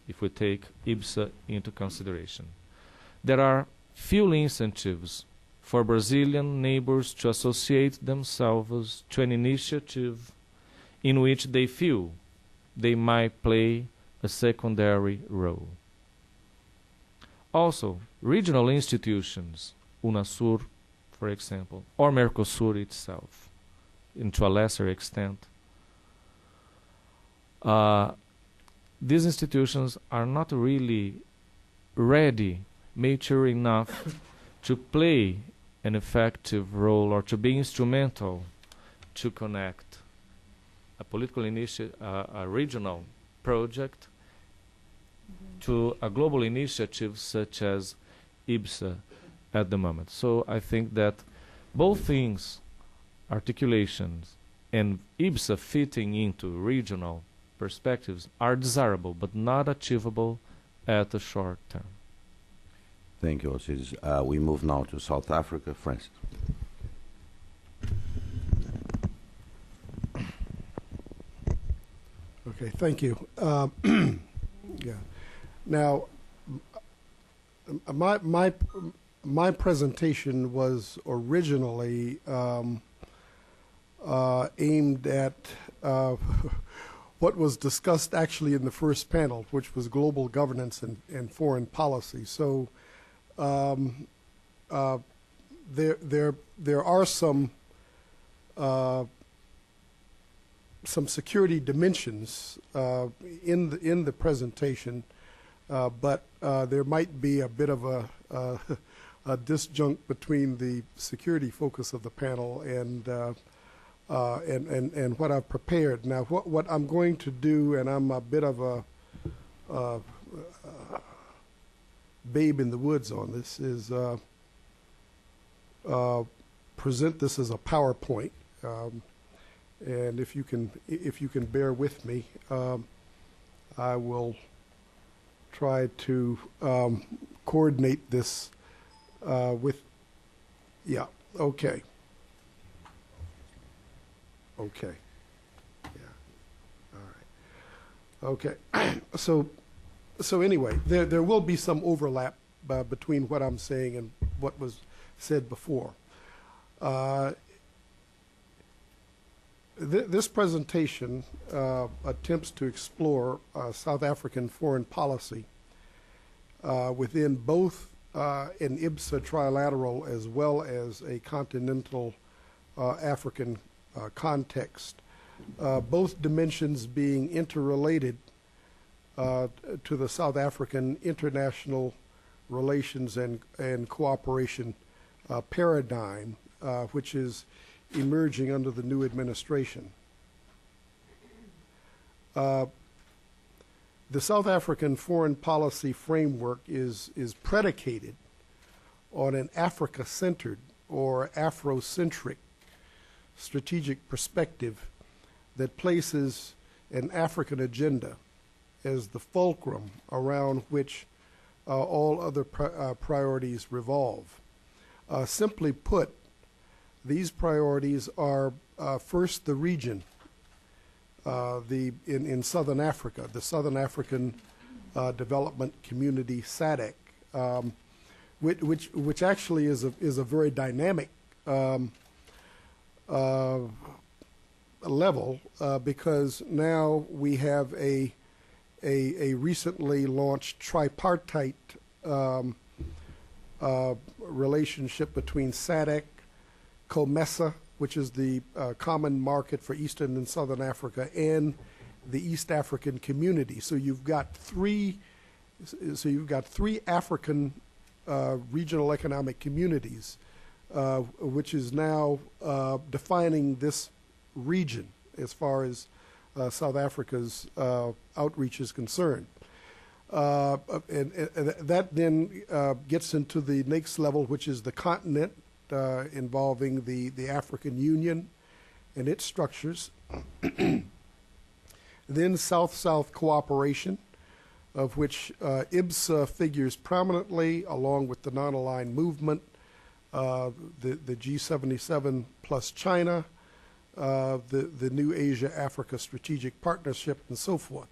if we take IBSA into consideration. There are few incentives for Brazilian neighbors to associate themselves to an initiative in which they feel they might play a secondary role. Also, regional institutions, UNASUR, for example, or Mercosur itself, and to a lesser extent, these institutions are not really ready, mature enough to play an effective role or to be instrumental to connect a political initiative, a regional project, to a global initiative such as IBSA at the moment. So I think that both things, articulations and IBSA fitting into regional perspectives, are desirable but not achievable at the short term. Thank you, Osiris. We move now to South Africa. Francis. Okay, thank you. Yeah. Now, my presentation was originally aimed at what was discussed actually in the first panel, which was global governance and foreign policy. So there are some security dimensions in the presentation, but there might be a bit of a disjunct between the security focus of the panel and what I've prepared. Now, what I'm going to do, and I'm a bit of a babe in the woods on this, is present this as a PowerPoint. And if you can bear with me, I will try to coordinate this with. Yeah. Okay. Okay. Yeah. All right. Okay. So anyway, there will be some overlap between what I'm saying and what was said before. This presentation attempts to explore South African foreign policy within both an IBSA trilateral as well as a continental African context, both dimensions being interrelated to the South African international relations and cooperation paradigm, which is emerging under the new administration. The South African foreign policy framework is predicated on an Africa-centered or Afrocentric strategic perspective that places an African agenda as the fulcrum around which all other priorities revolve. Simply put, these priorities are first the region, in Southern Africa, the Southern African Development Community SADC, which actually is a very dynamic level because now we have a recently launched tripartite relationship between SADC, COMESA, which is the common market for Eastern and Southern Africa, and the East African Community. So you've got three African regional economic communities, which is now defining this region as far as South Africa's outreach is concerned. And that then gets into the next level, which is the continent, involving the African Union and its structures. Then South-South cooperation, of which IBSA figures prominently, along with the non-aligned movement, the G77 plus China, the new Asia-Africa Strategic Partnership, and so forth.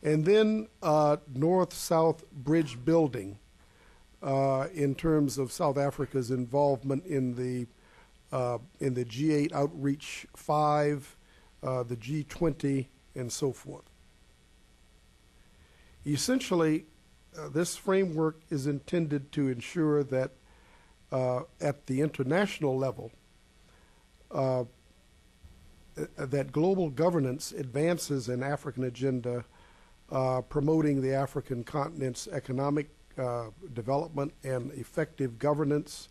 And then North-South bridge building in terms of South Africa's involvement in the G8 Outreach 5, the G20, and so forth. Essentially, this framework is intended to ensure that at the international level, that global governance advances an African agenda promoting the African continent's economic development and effective governance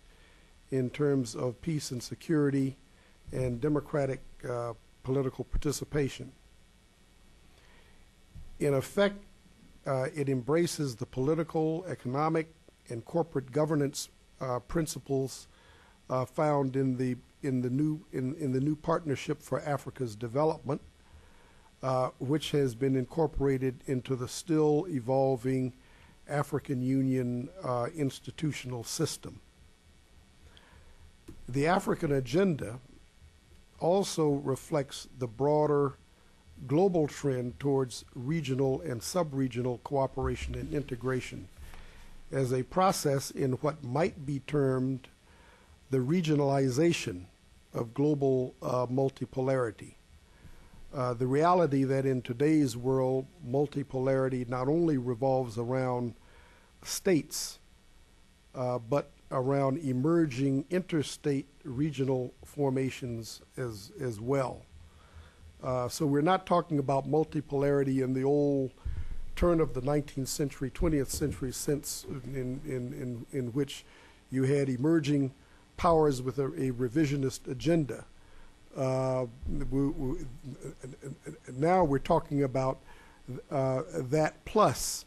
in terms of peace and security and democratic political participation. In effect, it embraces the political, economic, and corporate governance principles found in the new Partnership for Africa's Development, which has been incorporated into the still evolving African Union institutional system. The African agenda also reflects the broader global trend towards regional and sub-regional cooperation and integration as a process in what might be termed the regionalization of global multipolarity. The reality that in today's world, multipolarity not only revolves around states, but around emerging interstate regional formations as well. So we're not talking about multipolarity in the old turn of the 19th century, 20th century sense in which you had emerging powers with a revisionist agenda. Now we're talking about that plus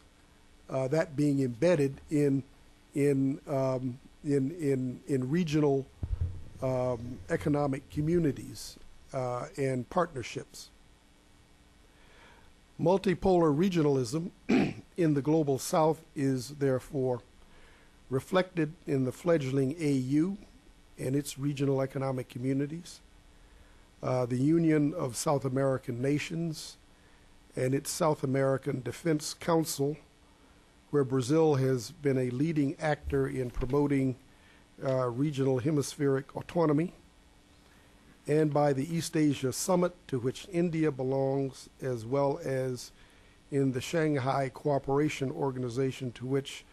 that being embedded in regional economic communities and partnerships. Multipolar regionalism in the global south is therefore reflected in the fledgling AU and its regional economic communities, the Union of South American Nations and its South American Defense Council, where Brazil has been a leading actor in promoting regional hemispheric autonomy, and by the East Asia Summit, to which India belongs, as well as in the Shanghai Cooperation Organization, to which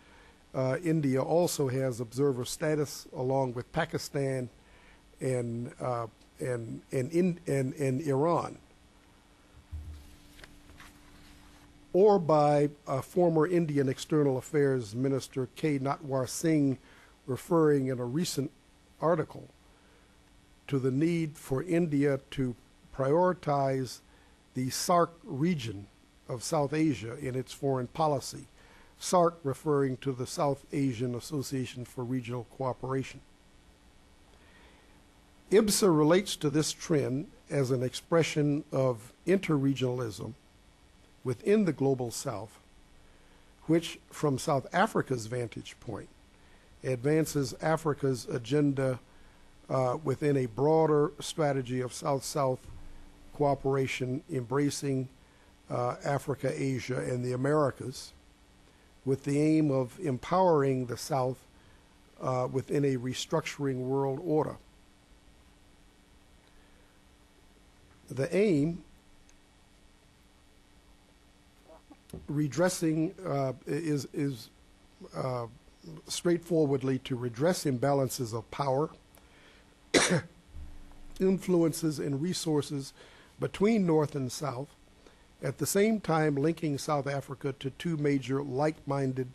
India also has observer status, along with Pakistan and Iran, or by former Indian External Affairs Minister K. Natwar Singh referring in a recent article to the need for India to prioritize the SAARC region of South Asia in its foreign policy, SAARC referring to the South Asian Association for Regional Cooperation. IBSA relates to this trend as an expression of interregionalism within the global south, which, from South Africa's vantage point, advances Africa's agenda within a broader strategy of South-South cooperation embracing Africa, Asia, and the Americas, with the aim of empowering the South within a restructuring world order. The aim, redressing, is straightforwardly to redress imbalances of power, influences, and resources between North and South, at the same time linking South Africa to two major like-minded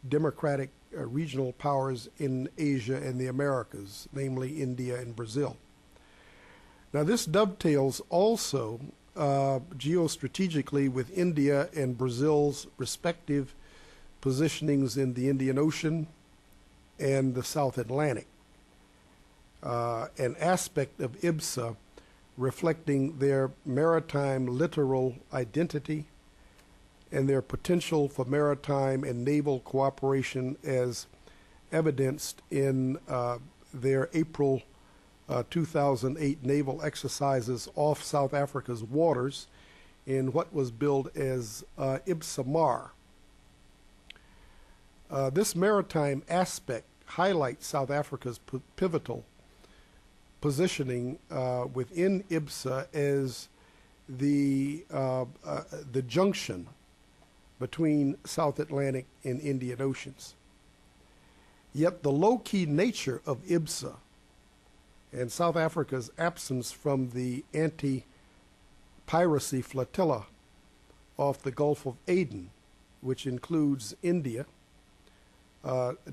democratic regional powers in Asia and the Americas, namely India and Brazil. Now, this dovetails also geostrategically with India and Brazil's respective positionings in the Indian Ocean and the South Atlantic, an aspect of IBSA reflecting their maritime littoral identity and their potential for maritime and naval cooperation as evidenced in their April 2008 naval exercises off South Africa's waters in what was billed as IBSA Mar. This maritime aspect highlights South Africa's pivotal positioning within IBSA as the junction between South Atlantic and Indian Oceans. Yet the low-key nature of IBSA and South Africa's absence from the anti-piracy flotilla off the Gulf of Aden, which includes India,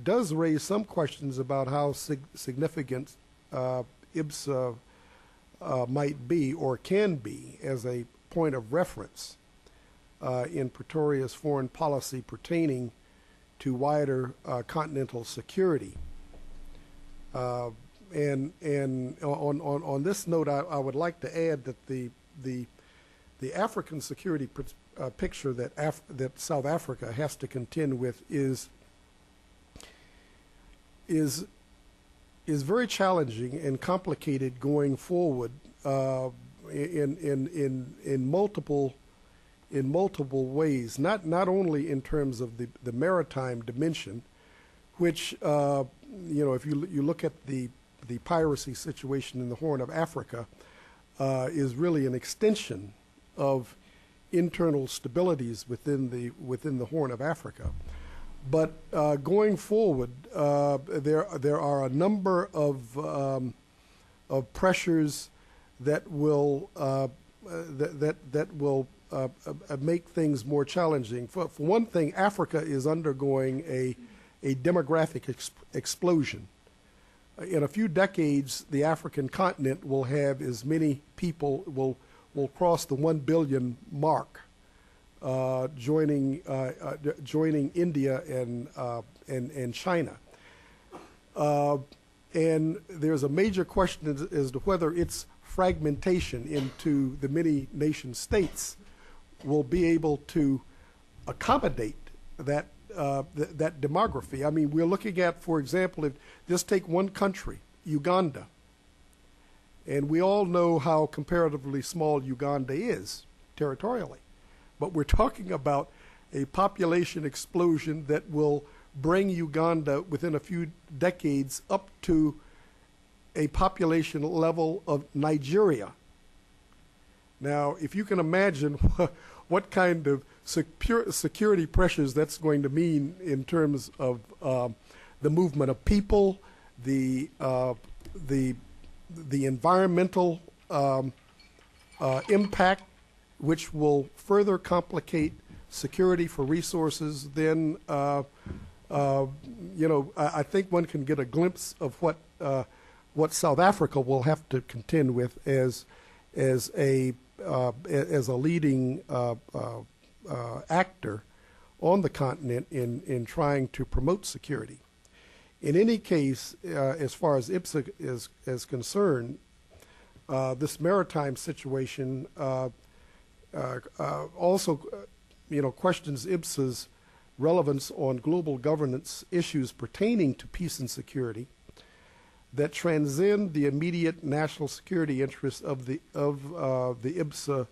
does raise some questions about how significant IBSA might be or can be as a point of reference in Pretoria's foreign policy pertaining to wider continental security. And on this note, I would like to add that the African security picture that South Africa has to contend with is very challenging and complicated going forward in multiple ways. Not only in terms of the maritime dimension, which if you look at the piracy situation in the Horn of Africa, is really an extension of internal stabilities within the Horn of Africa. But going forward, there are a number of pressures that will make things more challenging. For one thing, Africa is undergoing a demographic explosion. In a few decades, the African continent will have as many people will cross the 1 billion mark. Joining India and China, and there's a major question as to whether its fragmentation into the many nation states will be able to accommodate that that demography. I mean, we're looking at, for example, if just take one country, Uganda, and we all know how comparatively small Uganda is territorially. But we're talking about a population explosion that will bring Uganda within a few decades up to a population level of Nigeria. Now, if you can imagine what kind of security pressures that's going to mean in terms of the movement of people, the environmental impact, which will further complicate security for resources, then I think one can get a glimpse of what South Africa will have to contend with as a leading actor on the continent in trying to promote security. In any case, as far as IBSA is concerned, this maritime situation also, questions IBSA's relevance on global governance issues pertaining to peace and security, that transcend the immediate national security interests of the IBSA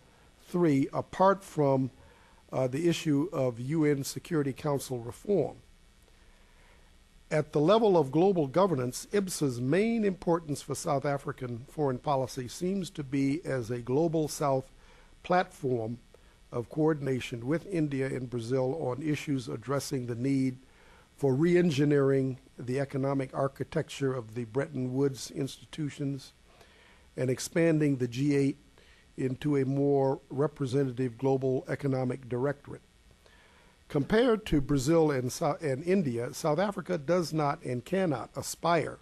3, apart from the issue of UN Security Council reform. At the level of global governance, IBSA's main importance for South African foreign policy seems to be as a global South platform of coordination with India and Brazil on issues addressing the need for re-engineering the economic architecture of the Bretton Woods institutions and expanding the G8 into a more representative global economic directorate. Compared to Brazil and India, South Africa does not and cannot aspire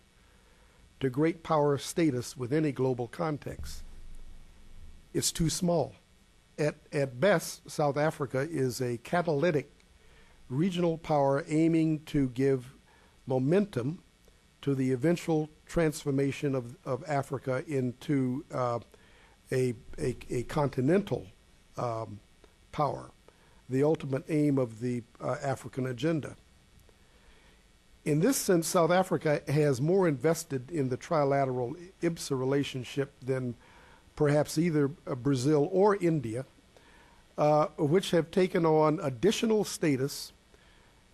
to great power status within a global context. It's too small. At best, South Africa is a catalytic regional power aiming to give momentum to the eventual transformation of Africa into a continental power, the ultimate aim of the African agenda. In this sense, South Africa has more invested in the trilateral IBSA relationship than perhaps either Brazil or India, which have taken on additional status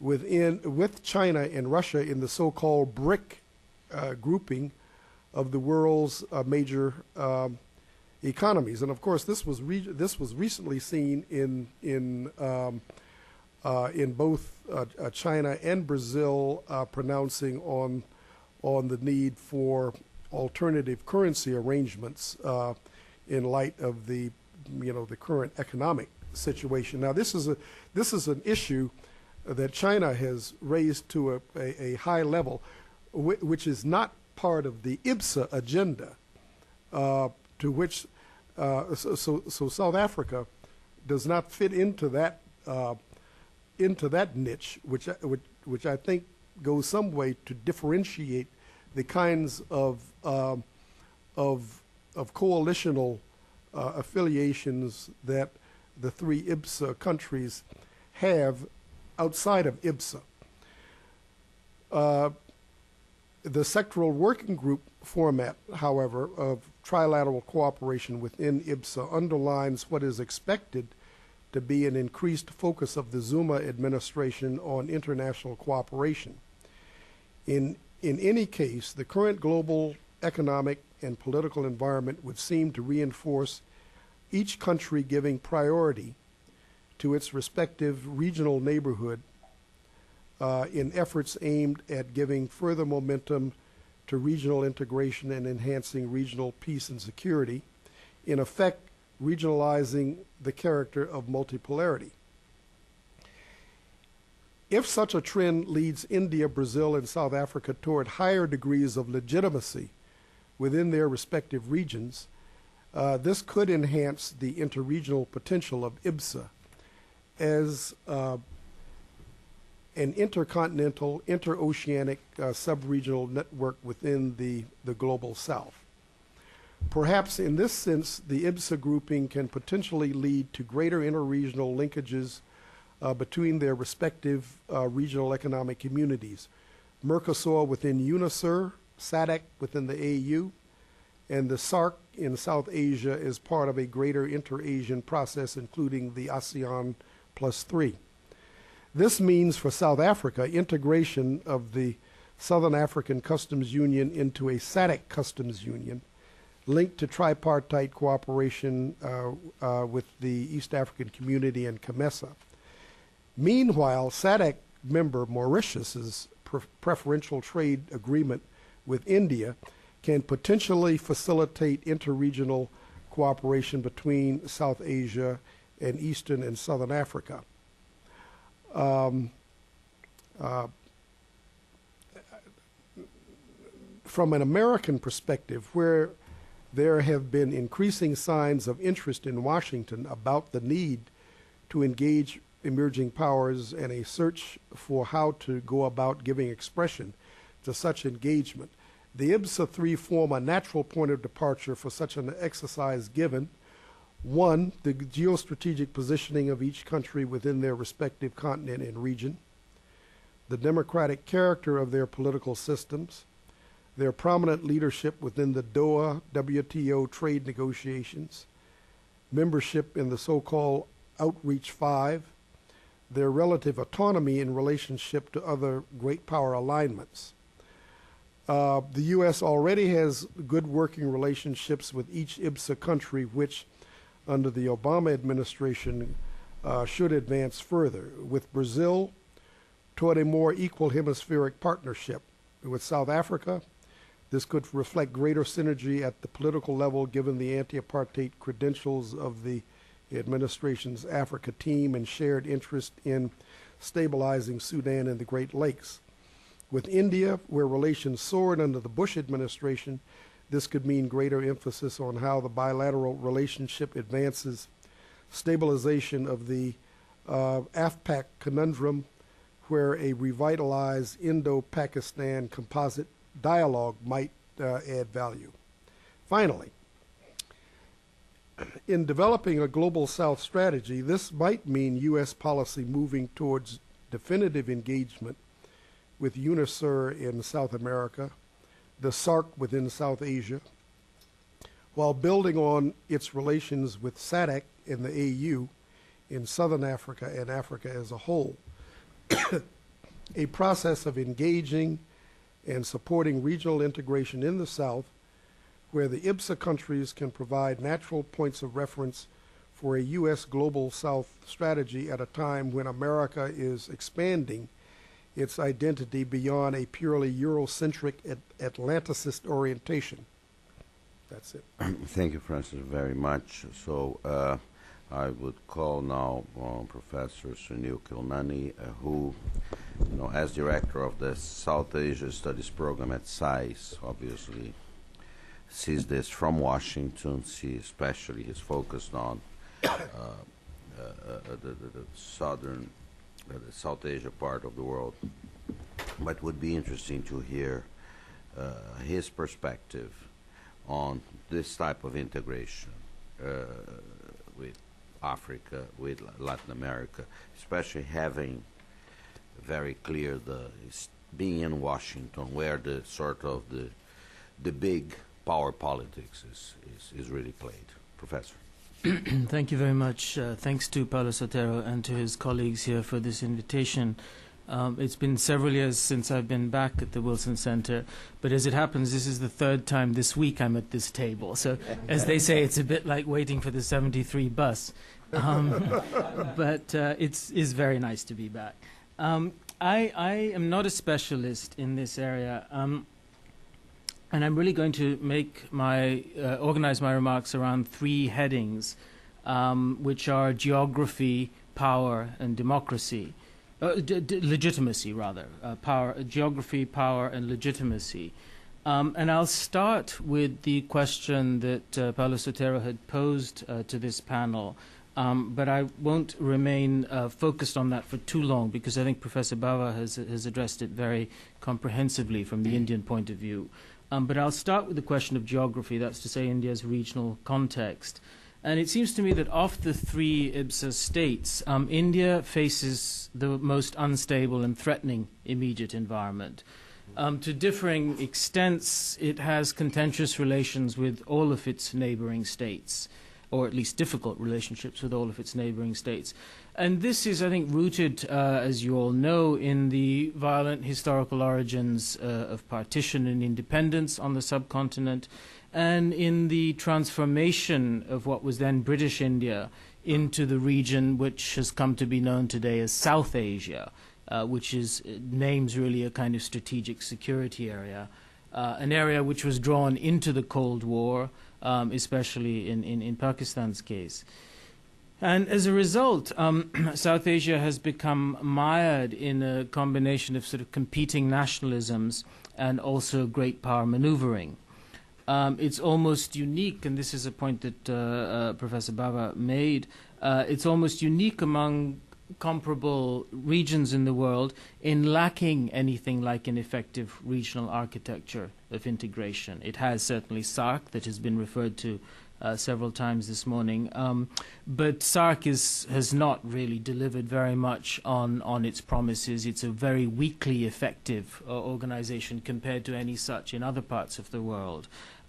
with China and Russia in the so-called BRIC grouping of the world's major economies. And of course, this was recently seen in both China and Brazil pronouncing on the need for alternative currency arrangements in light of the current economic situation. Now, this is an issue that China has raised to a high level, which is not part of the IBSA agenda, to which so South Africa does not fit into that niche, which I think goes some way to differentiate the kinds of coalitional affiliations that the three IBSA countries have outside of IBSA. The sectoral working group format, however, of trilateral cooperation within IBSA underlines what is expected to be an increased focus of the Zuma administration on international cooperation. In any case, the current global economic and political environment would seem to reinforce each country giving priority to its respective regional neighborhood in efforts aimed at giving further momentum to regional integration and enhancing regional peace and security, in effect regionalizing the character of multipolarity. If such a trend leads India, Brazil, and South Africa toward higher degrees of legitimacy within their respective regions, this could enhance the interregional potential of IBSA as an intercontinental, interoceanic sub-regional network within the global South. Perhaps in this sense, the IBSA grouping can potentially lead to greater interregional linkages between their respective regional economic communities. Mercosur within UNASUR, SADC within the AU, and the SAARC in South Asia is part of a greater inter-Asian process, including the ASEAN +3. This means for South Africa integration of the Southern African Customs Union into a SADC customs union linked to tripartite cooperation with the East African Community and COMESA. Meanwhile, SADC member Mauritius's preferential trade agreement with India can potentially facilitate interregional cooperation between South Asia and Eastern and Southern Africa. From an American perspective, where there have been increasing signs of interest in Washington about the need to engage emerging powers and a search for how to go about giving expression to such engagement, the IBSA 3 form a natural point of departure for such an exercise given, one, the geostrategic positioning of each country within their respective continent and region, the democratic character of their political systems, their prominent leadership within the Doha WTO trade negotiations, membership in the so-called Outreach 5, their relative autonomy in relationship to other great power alignments. The U.S. already has good working relationships with each IBSA country, which under the Obama administration should advance further. With Brazil, toward a more equal hemispheric partnership. With South Africa, this could reflect greater synergy at the political level given the anti-apartheid credentials of the administration's Africa team and shared interest in stabilizing Sudan and the Great Lakes. With India, where relations soared under the Bush administration, this could mean greater emphasis on how the bilateral relationship advances stabilization of the AFPAC conundrum, where a revitalized Indo-Pakistan composite dialogue might add value. Finally, in developing a global South strategy, this might mean U.S. policy moving towards definitive engagement with UNISUR in South America, the SARC within South Asia, while building on its relations with SADC and the AU in Southern Africa and Africa as a whole. A process of engaging and supporting regional integration in the South, where the IBSA countries can provide natural points of reference for a U.S. global South strategy at a time when America is expanding its identity beyond a purely Eurocentric Atlanticist orientation. That's it. Thank you, Francis, very much. So I would call now Professor Sunil Kilnani, who, as director of the South Asia Studies Program at SAIS, obviously sees this from Washington, especially he's focused on the South Asia part of the world. But would be interesting to hear his perspective on this type of integration with Africa, with Latin America, especially having very clear being in Washington, where the sort of the big power politics is really played. Professor. Thank you very much. Thanks to Paulo Sotero and to his colleagues here for this invitation. It's been several years since I've been back at the Wilson Center, but as it happens, this is the third time this week I'm at this table. So, as they say, it's a bit like waiting for the 73 bus. But it's very nice to be back. I am not a specialist in this area, and I'm really going to make organize my remarks around three headings, which are geography, power, and democracy. Legitimacy, rather. Geography, power, and legitimacy. And I'll start with the question that Paulo Sotero had posed to this panel, but I won't remain focused on that for too long because I think Professor Bava has addressed it very comprehensively from the Indian point of view. But I'll start with the question of geography, that's to say India's regional context. And it seems to me that of the three IBSA states, India faces the most unstable and threatening immediate environment. To differing extents, it has contentious relations with all of its neighboring states, or at least difficult relationships with all of its neighboring states. And this is, I think, rooted, as you all know, in the violent historical origins of partition and independence on the subcontinent, and in the transformation of what was then British India into the region which has come to be known today as South Asia, which names really a kind of strategic security area, an area which was drawn into the Cold War, especially in Pakistan's case. And as a result, South Asia has become mired in a combination of sort of competing nationalisms and also great power maneuvering. It's almost unique, and this is a point that Professor Bava made, it's almost unique among comparable regions in the world in lacking anything like an effective regional architecture of integration. It has certainly SARC that has been referred to several times this morning. But SARC has not really delivered very much on its promises. It's a very weakly effective organization compared to any such in other parts of the world.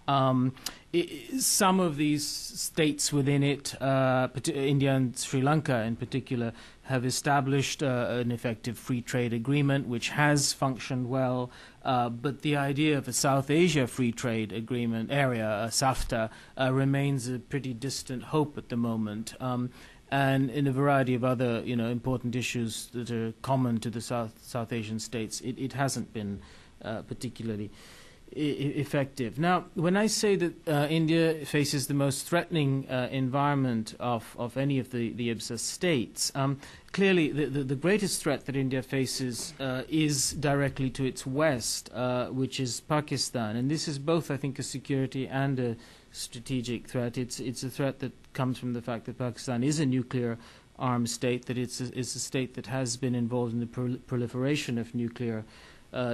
Some of these states within it, India and Sri Lanka in particular, have established an effective free trade agreement which has functioned well, but the idea of a South Asia free trade agreement area, SAFTA, remains a pretty distant hope at the moment. And in a variety of other, important issues that are common to the South Asian states, it hasn't been particularly effective. Now, when I say that India faces the most threatening environment of any of the IBSA states, clearly the greatest threat that India faces is directly to its west, which is Pakistan. And this is both, I think, a security and a strategic threat. It's a threat that comes from the fact that Pakistan is a nuclear armed state, that it's a state that has been involved in the proliferation of nuclear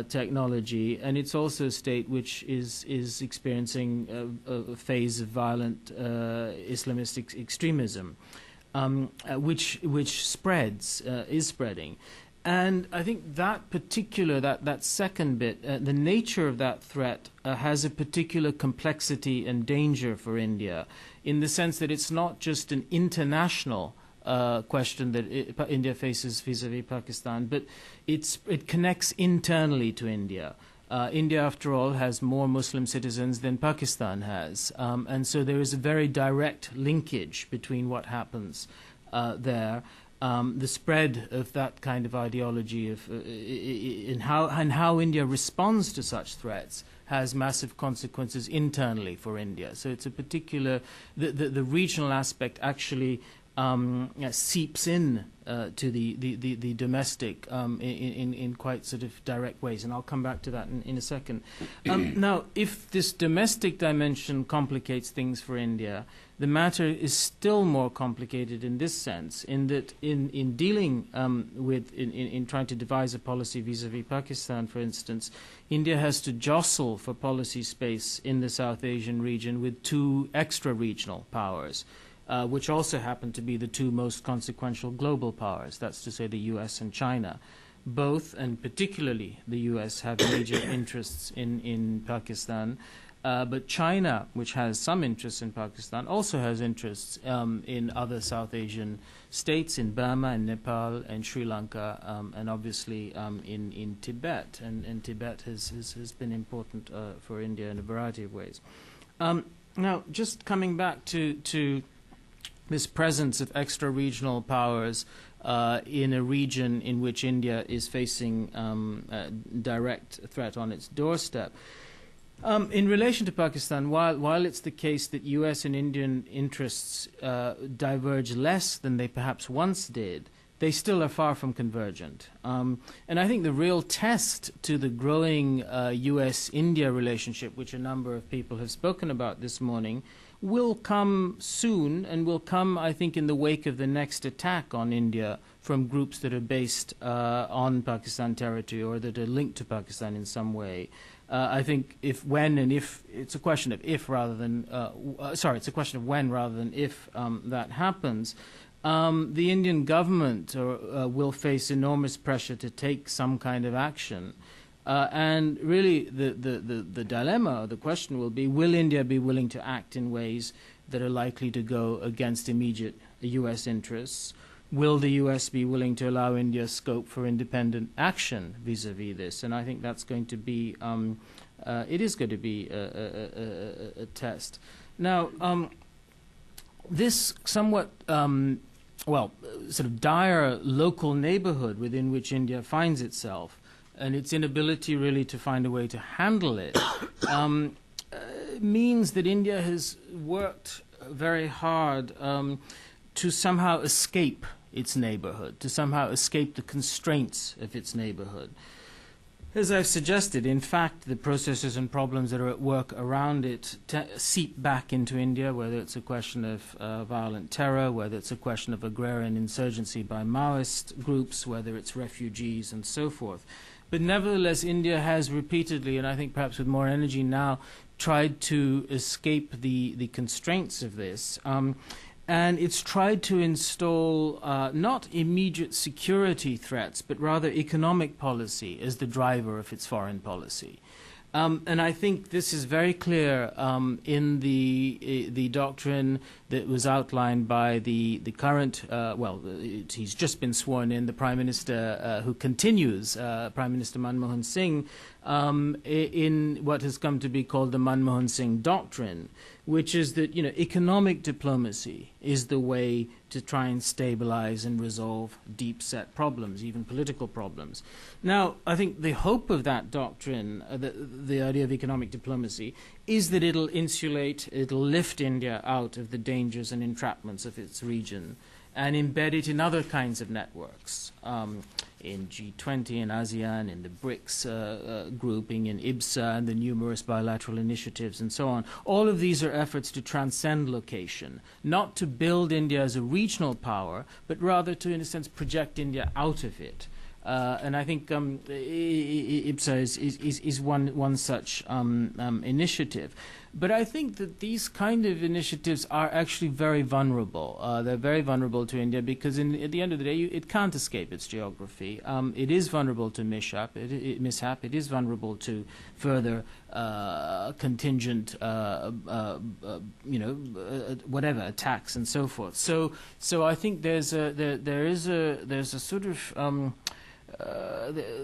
technology, and it's also a state which is experiencing a phase of violent Islamistic extremism, which is spreading. And I think that particular, that second bit, the nature of that threat has a particular complexity and danger for India, in the sense that it's not just an international question that India faces vis-à-vis Pakistan, but it connects internally to India. India, after all, has more Muslim citizens than Pakistan has, and so there is a very direct linkage between what happens there. The spread of that kind of ideology and how India responds to such threats has massive consequences internally for India. So it's a particular the regional aspect actually seeps in to the domestic in quite sort of direct ways, and I'll come back to that in a second. Now, if this domestic dimension complicates things for India, the matter is still more complicated in this sense, in that in dealing in trying to devise a policy vis-à-vis Pakistan, for instance, India has to jostle for policy space in the South Asian region with two extra-regional powers, which also happen to be the two most consequential global powers, that's to say the U.S. and China. Both, and particularly the U.S., have major interests in Pakistan, but China, which has some interests in Pakistan, also has interests in other South Asian states, in Burma, in Nepal, and Sri Lanka, and obviously in Tibet. And Tibet has been important for India in a variety of ways. Now, just coming back to this presence of extra-regional powers in a region in which India is facing a direct threat on its doorstep. In relation to Pakistan, while it's the case that U.S. and Indian interests diverge less than they perhaps once did, they still are far from convergent. And I think the real test to the growing U.S.-India relationship, which a number of people have spoken about this morning, will come soon, and will come, I think, in the wake of the next attack on India from groups that are based on Pakistan territory or that are linked to Pakistan in some way. I think it's a question of if rather than, it's a question of when rather than if that happens. The Indian government will face enormous pressure to take some kind of action. And really the dilemma, the question will be, will India be willing to act in ways that are likely to go against immediate U.S. interests? Will the U.S. be willing to allow India scope for independent action vis-à-vis this? And I think that's going to be, it is going to be a test. Now, this somewhat, sort of dire local neighborhood within which India finds itself, and its inability really to find a way to handle it, means that India has worked very hard to somehow escape its neighborhood, to somehow escape the constraints of its neighborhood. As I've suggested, in fact, the processes and problems that are at work around it seep back into India, whether it's a question of violent terror, whether it's a question of agrarian insurgency by Maoist groups, whether it's refugees and so forth. But nevertheless, India has repeatedly, and I think perhaps with more energy now, tried to escape the constraints of this. And it's tried to install not immediate security threats, but rather economic policy as the driver of its foreign policy. And I think this is very clear in the doctrine that was outlined by the current, he's just been sworn in, the Prime Minister who continues, Prime Minister Manmohan Singh, in what has come to be called the Manmohan Singh Doctrine, which is that, economic diplomacy is the way to try and stabilize and resolve deep-set problems, even political problems. Now, I think the hope of that doctrine, the idea of economic diplomacy, is that it'll lift India out of the dangers and entrapments of its region and embed it in other kinds of networks, in G20, in ASEAN, in the BRICS grouping, in IBSA, and the numerous bilateral initiatives, and so on. All of these are efforts to transcend location, not to build India as a regional power, but rather to, in a sense, project India out of it. And I think IBSA is one such initiative. But I think that these kind of initiatives are actually very vulnerable. They're very vulnerable to India because at the end of the day, it can't escape its geography. It is vulnerable to mishap. It is vulnerable to further contingent, whatever attacks and so forth. So I think there's a sort of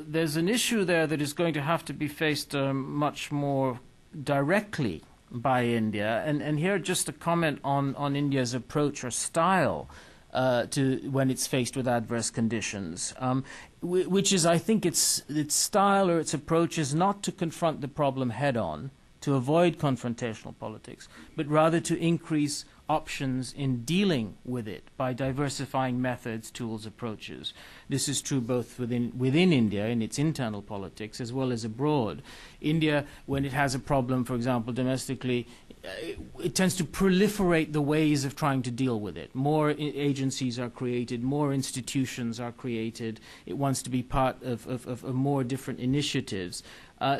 there's an issue there that is going to have to be faced much more directly by India. And here just a comment on India's approach or style to when it's faced with adverse conditions, which is, I think, its style or its approach is not to confront the problem head-on, to avoid confrontational politics, but rather to increase options in dealing with it by diversifying methods, tools, approaches. This is true both within India in its internal politics as well as abroad. India, when it has a problem, for example, domestically, it tends to proliferate the ways of trying to deal with it. More agencies are created, more institutions are created. It wants to be part of more different initiatives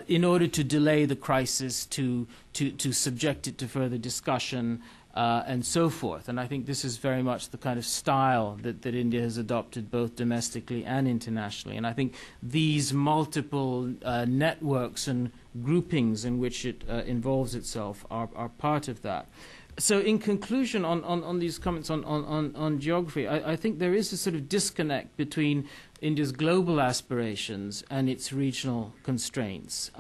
in order to delay the crisis, to subject it to further discussion, and so forth. And I think this is very much the kind of style that India has adopted both domestically and internationally. And I think these multiple networks and groupings in which it involves itself are part of that. So in conclusion on these comments on geography, I think there is a sort of disconnect between India's global aspirations and its regional constraints.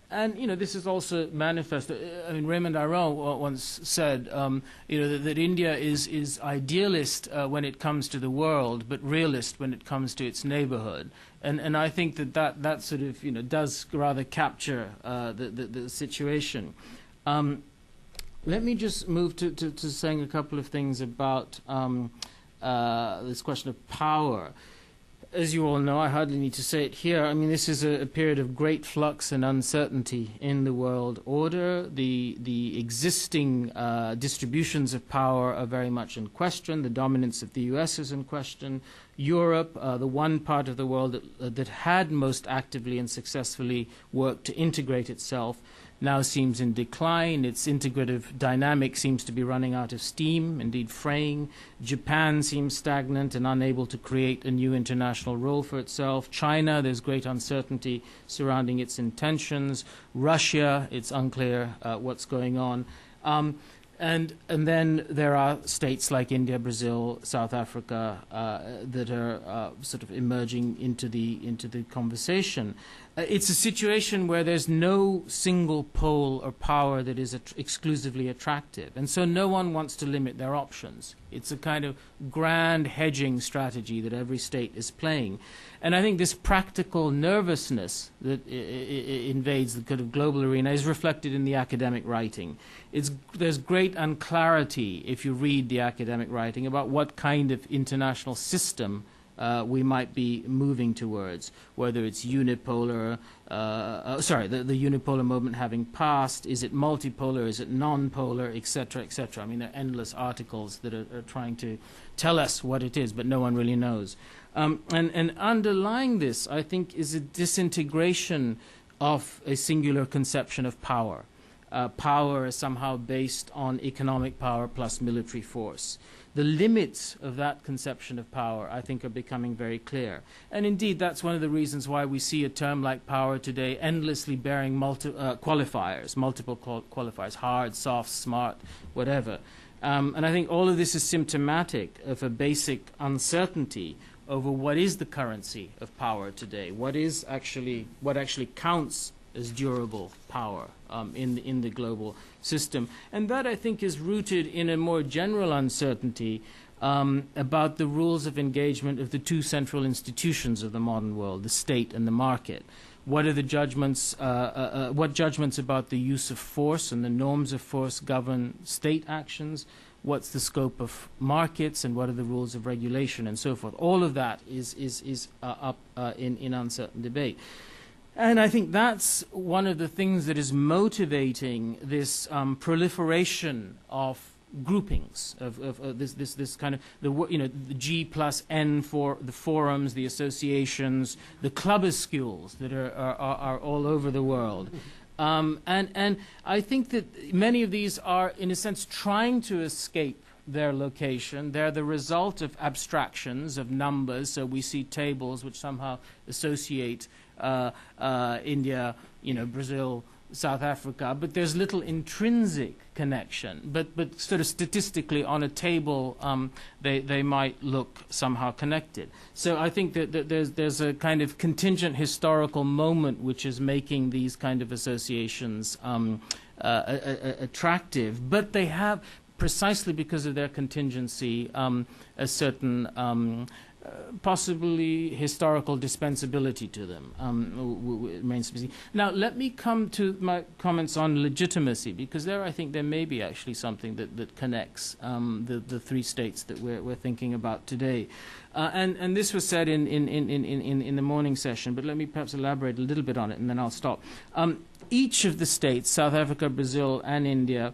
And, this is also manifest. I mean, Raymond Aron once said, that India is idealist when it comes to the world, but realist when it comes to its neighborhood. And I think that sort of, does rather capture the situation. Let me just move to saying a couple of things about this question of power. As you all know, I hardly need to say it here. I mean, this is a period of great flux and uncertainty in the world order. The existing distributions of power are very much in question. The dominance of the U.S. is in question. Europe, the one part of the world that had most actively and successfully worked to integrate itself, now seems in decline. Its integrative dynamic seems to be running out of steam, indeed fraying. Japan seems stagnant and unable to create a new international role for itself. China, there's great uncertainty surrounding its intentions. Russia, it's unclear what's going on. And then there are states like India, Brazil, South Africa that are sort of emerging into the conversation. It's a situation where there's no single pole or power that is exclusively attractive, and so no one wants to limit their options. It's a kind of grand hedging strategy that every state is playing. And I think this practical nervousness that invades the kind of global arena is reflected in the academic writing. There's great unclarity if you read the academic writing about what kind of international system we might be moving towards, whether it's unipolar, the unipolar moment having passed, is it multipolar, is it non-polar, etc., etc. I mean, there are endless articles that are trying to tell us what it is, but no one really knows. And underlying this, I think, is a disintegration of a singular conception of power. Power is somehow based on economic power plus military force. The limits of that conception of power, I think, are becoming very clear. And indeed, that's one of the reasons why we see a term like power today endlessly bearing qualifiers, multiple qualifiers, hard, soft, smart, whatever. And I think all of this is symptomatic of a basic uncertainty over what is the currency of power today, what actually counts as durable power in the global system. And that, I think, is rooted in a more general uncertainty about the rules of engagement of the two central institutions of the modern world, the state and the market. What are the judgments, what judgments about the use of force and the norms of force govern state actions? What's the scope of markets, and what are the rules of regulation, and so forth? All of that is up in uncertain debate. And I think that's one of the things that is motivating this proliferation of groupings, of this kind of, the G plus N for the forums, the associations, the clubuscules that are all over the world. And I think that many of these are, in a sense, trying to escape their location. They're the result of abstractions, of numbers. So we see tables which somehow associate India, Brazil, South Africa, but there's little intrinsic connection. But sort of statistically on a table, they might look somehow connected. So I think that there's a kind of contingent historical moment which is making these kind of associations attractive. But they have, precisely because of their contingency, a certain possibly historical dispensability to them. Now, let me come to my comments on legitimacy, because there I think there may be actually something that connects the three states that we're thinking about today. And this was said in the morning session, but let me perhaps elaborate a little bit on it, and then I'll stop. Each of the states, South Africa, Brazil, and India,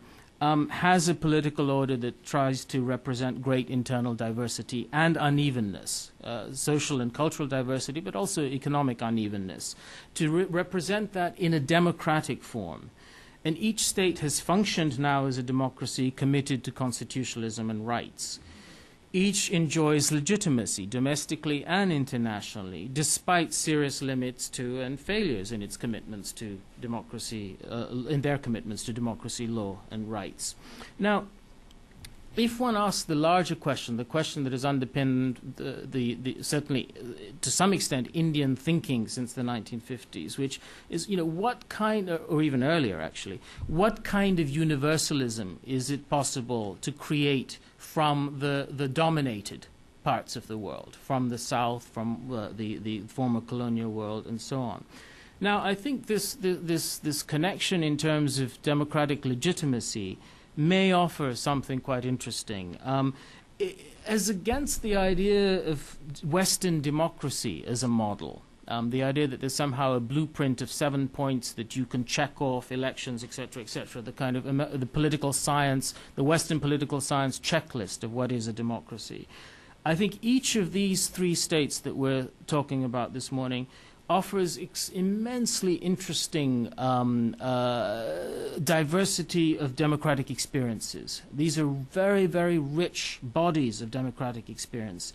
has a political order that tries to represent great internal diversity and unevenness, social and cultural diversity, but also economic unevenness, to represent that in a democratic form. And each state has functioned now as a democracy committed to constitutionalism and rights. Each enjoys legitimacy, domestically and internationally, despite serious limits to and failures in its commitments to democracy, in their commitments to democracy, law, and rights. Now, if one asks the larger question, the question that has underpinned certainly to some extent Indian thinking since the 1950s, which is, what kind, or even earlier actually, what kind of universalism is it possible to create from the dominated parts of the world, from the South, from the former colonial world, and so on. Now, I think this connection in terms of democratic legitimacy may offer something quite interesting. As against the idea of Western democracy as a model, the idea that there's somehow a blueprint of 7 points that you can check off, elections, etc., the kind of the political science, the Western political science checklist of what is a democracy. I think each of these three states that we're talking about this morning offers immensely interesting diversity of democratic experiences. These are very, very rich bodies of democratic experience.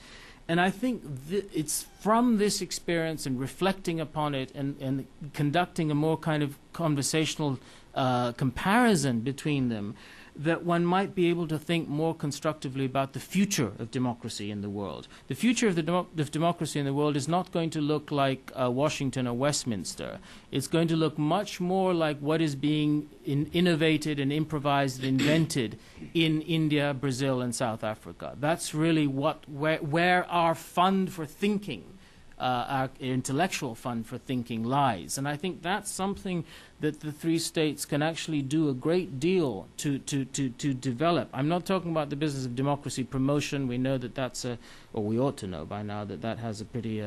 And I think it's from this experience and reflecting upon it and conducting a more kind of conversational comparison between them that one might be able to think more constructively about the future of democracy in the world. The future of democracy in the world is not going to look like Washington or Westminster. It's going to look much more like what is being innovated and improvised and invented in India, Brazil, and South Africa. That's really where our fund for thinking our intellectual fund for thinking lies. And I think that's something that the three states can actually do a great deal to develop. I'm not talking about the business of democracy promotion. We know that that's or we ought to know by now that that has a pretty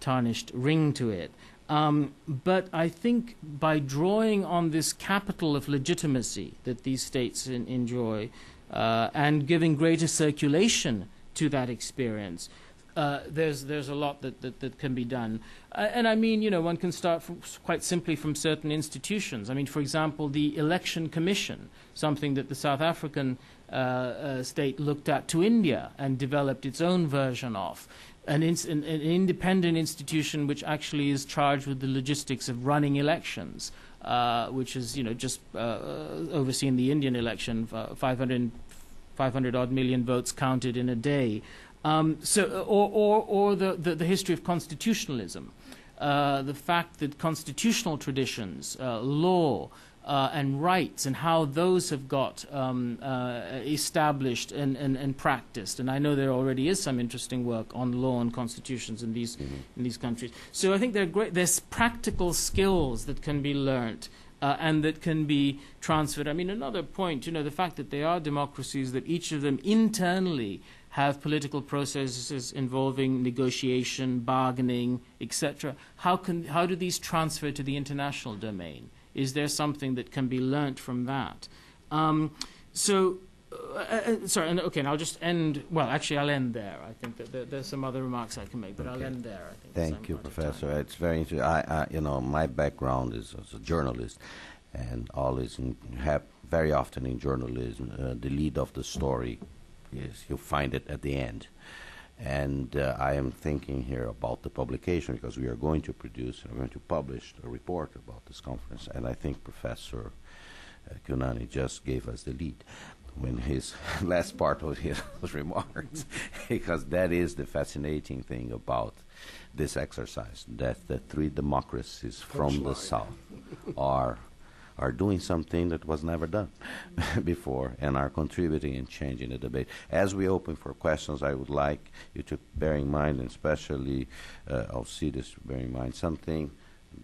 tarnished ring to it. But I think by drawing on this capital of legitimacy that these states enjoy and giving greater circulation to that experience, there's a lot that can be done. And I mean, you know, one can start quite simply from certain institutions. I mean, for example, the Election Commission, something that the South African state looked at to India and developed its own version of. An independent institution which actually is charged with the logistics of running elections, which is, you know, just overseeing the Indian election, 500 odd million votes counted in a day. Or the history of constitutionalism, the fact that constitutional traditions, law, and rights and how those have got established and practiced. And I know there already is some interesting work on law and constitutions in these countries. So I think there's practical skills that can be learnt and that can be transferred. I mean, another point, you know, the fact that they are democracies, that each of them internally have political processes involving negotiation, bargaining, etc. How do these transfer to the international domain? Is there something that can be learnt from that? Sorry, and okay, and I'll just end. Well, actually, I'll end there. I think that there's some other remarks I can make, but I'll end there. I think. Thank you, Professor. It's very interesting. You know, my background is as a journalist, and always very often in journalism, the lead of the story is you find it at the end. And I am thinking here about the publication because we are going to produce and we're going to publish a report about this conference. And I think Professor Kunani just gave us the lead when his last part of his remarks, because that is the fascinating thing about this exercise, that the three democracies from the South are doing something that was never done before and are contributing and changing the debate. As we open for questions, I would like you to bear in mind, and especially Alcides to bear in mind something,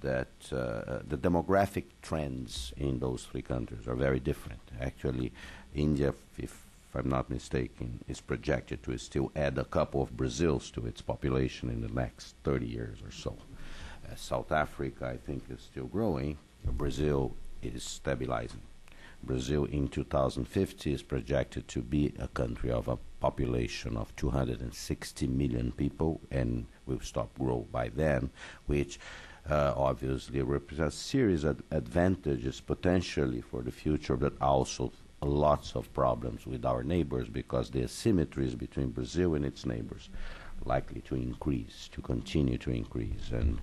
that the demographic trends in those three countries are very different. Actually, India, if I'm not mistaken, is projected to still add a couple of Brazils to its population in the next 30 years or so. South Africa, I think, is still growing. Brazil is stabilizing. Brazil in 2050 is projected to be a country of a population of 260 million people and will stop growing by then, which obviously represents a series of advantages potentially for the future, but also lots of problems with our neighbors because the asymmetries between Brazil and its neighbors are likely to increase, to continue to increase, and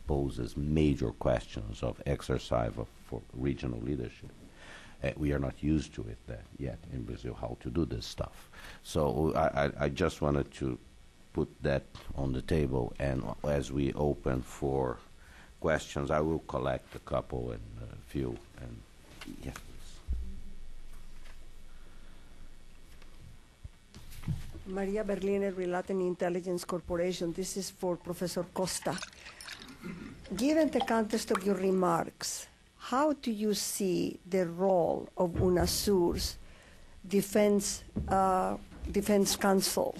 poses major questions of exercise for regional leadership. We are not used to it yet in Brazil, how to do this stuff. So I just wanted to put that on the table, and as we open for questions, I will collect a couple and a few. And yeah, Maria Berliner, Latin Intelligence Corporation. This is for Professor Costa. Given the context of your remarks, how do you see the role of UNASUR's Defense Council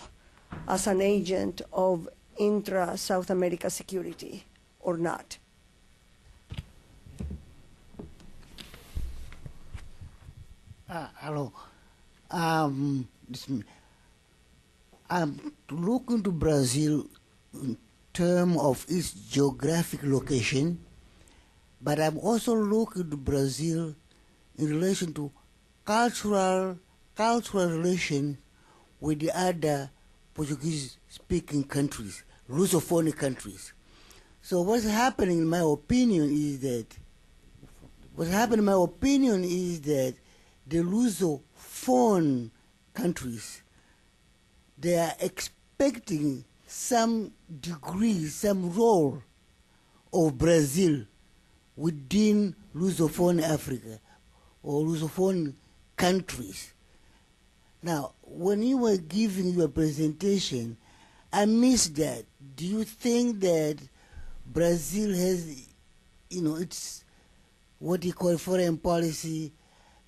as an agent of intra-South America security, or not? Hello. I'm looking to Brazil in terms of its geographic location, but I'm also looking to Brazil in relation to cultural relation with the other Portuguese-speaking countries, Lusophone countries. So what's happening, in my opinion, is that the Lusophone countries, they are expecting some degree, some role of Brazil within Lusophone Africa or Lusophone countries. Now, when you were giving your presentation, I missed that. do you think that Brazil has, it's what you call foreign policy,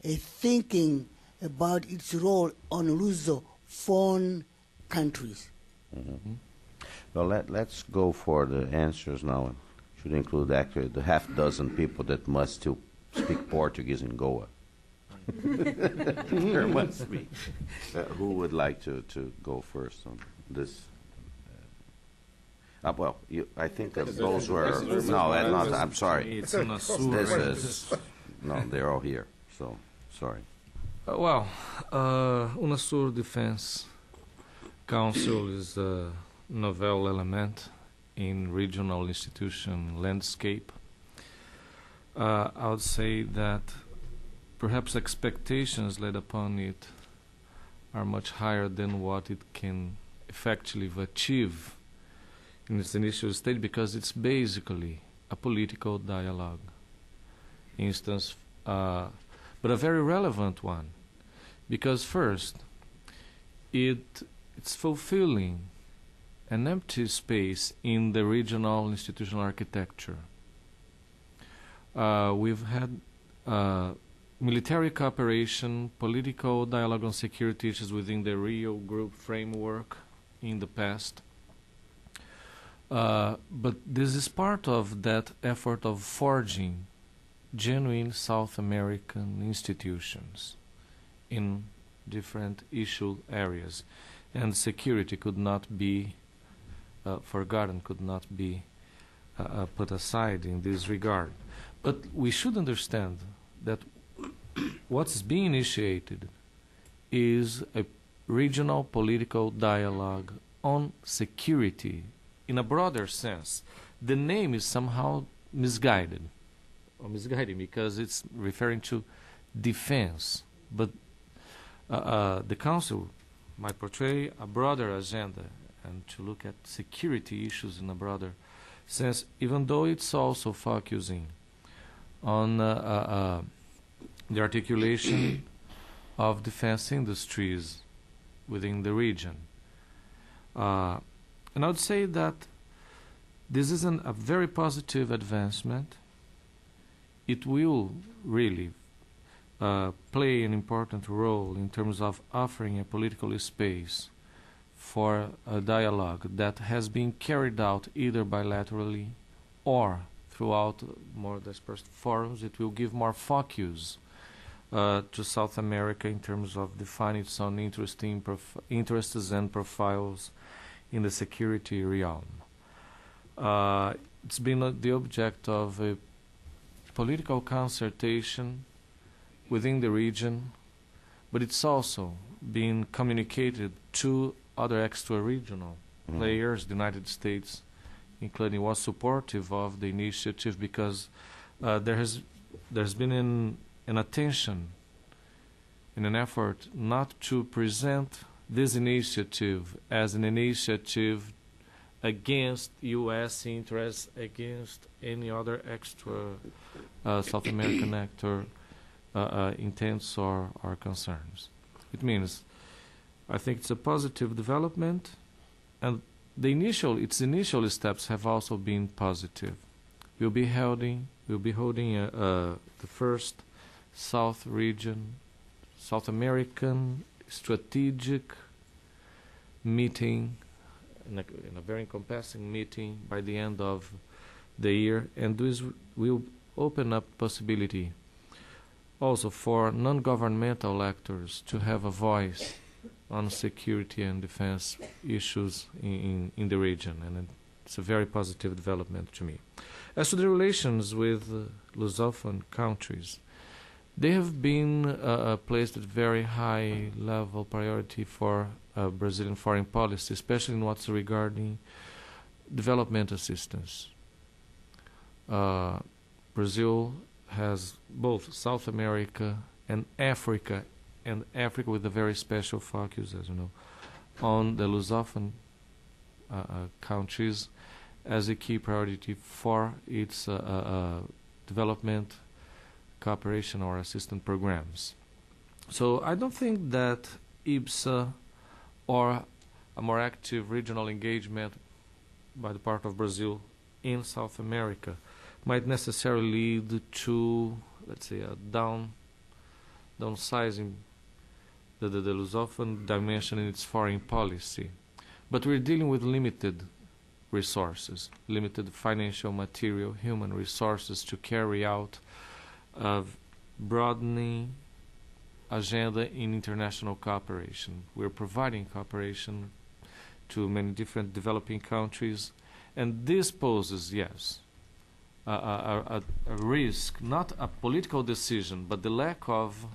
a thinking about its role on Lusophone countries? Mm-hmm. Well, let's go for the answers now. Should include actually the half dozen people that must still speak Portuguese in Goa. There must be. Who would like to go first on this? Well, I think those were no. I'm sorry. It's UNASUR. This is no. They're all here. So sorry. UNASUR Defense Council is a novel element in regional institution landscape. I would say that perhaps expectations laid upon it are much higher than what it can effectively achieve in its initial stage, because it's basically a political dialogue instance, but a very relevant one, because first, it's fulfilling an empty space in the regional institutional architecture. We've had military cooperation, political dialogue on security issues within the Rio Group framework in the past. But this is part of that effort of forging genuine South American institutions in different issue areas. And security could not be forgotten, could not be put aside in this regard. But we should understand that what's being initiated is a regional political dialogue on security in a broader sense. The name is somehow misguided, or misguiding, because it's referring to defense. But the Council might portray a broader agenda and to look at security issues in a broader sense, even though it's also focusing on the articulation of defense industries within the region. And I would say that this is a very positive advancement. It will really play an important role in terms of offering a political space for a dialogue that has been carried out either bilaterally or throughout more dispersed forums. It will give more focus to South America in terms of defining its own interests and profiles in the security realm. It's been the object of a political consultation within the region, but it's also been communicated to other extra-regional players. The United States, including, was supportive of the initiative because there's been an attention in an effort not to present this initiative as an initiative against U.S. interests, against any other extra South American actor intents or concerns. It means, I think it's a positive development, and its initial steps have also been positive. We'll be holding the first South American strategic meeting, in a very encompassing meeting by the end of the year, and this will open up possibility also for non-governmental actors to have a voice on security and defense issues in the region, and it's a very positive development to me. As to the relations with Lusophone countries, they have been placed at very high level priority for Brazilian foreign policy, especially in what's regarding development assistance. Brazil has both South America and Africa with a very special focus, as you know, on the Lusophone countries as a key priority for its development cooperation or assistance programs. So I don't think that IBSA or a more active regional engagement by the part of Brazil in South America might necessarily lead to, let's say, a downsizing the Lusophone dimension in its foreign policy. But we're dealing with limited resources, limited financial, material, human resources to carry out a broadening agenda in international cooperation. We're providing cooperation to many different developing countries, and this poses, yes, a risk, not a political decision, but the lack of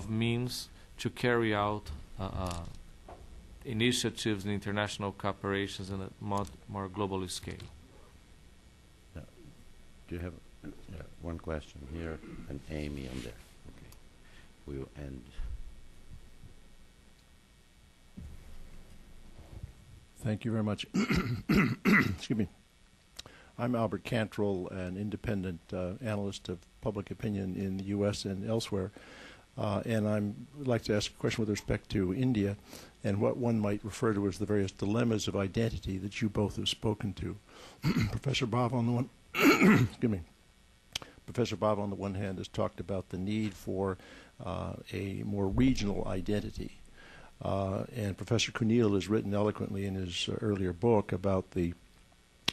means to carry out initiatives in international cooperations on a more global scale. Do you have one question here and Amy on there? Okay. We will end. Thank you very much. Excuse me. I'm Albert Cantrell, an independent analyst of public opinion in the U.S. and elsewhere. And I would like to ask a question with respect to India and what one might refer to as the various dilemmas of identity that you both have spoken to. Professor Bhav on the one excuse me. Professor Bhav on the one hand has talked about the need for a more regional identity. And Professor Kunil has written eloquently in his earlier book about the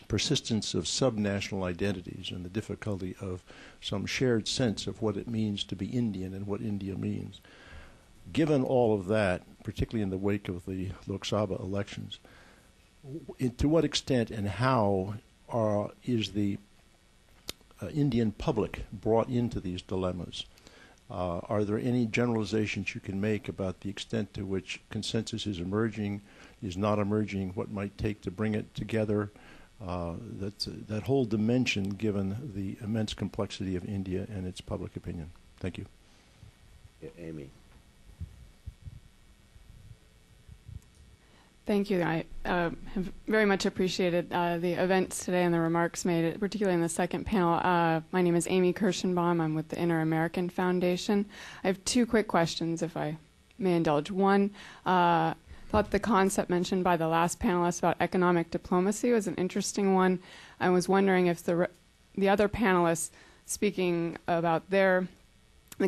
persistence of subnational identities and the difficulty of some shared sense of what it means to be Indian and what India means. Given all of that, particularly in the wake of the Lok Sabha elections, to what extent and how is the Indian public brought into these dilemmas? Are there any generalizations you can make about the extent to which consensus is emerging, is not emerging, what might take to bring it together? That whole dimension, given the immense complexity of India and its public opinion. Thank you. Amy. Thank you. I have very much appreciated the events today and the remarks made, particularly in the second panel. My name is Amy Kirschenbaum. I'm with the Inter-American Foundation. I have two quick questions, if I may indulge. One, thought the concept mentioned by the last panelist about economic diplomacy was an interesting one. I was wondering if the other panelists speaking about the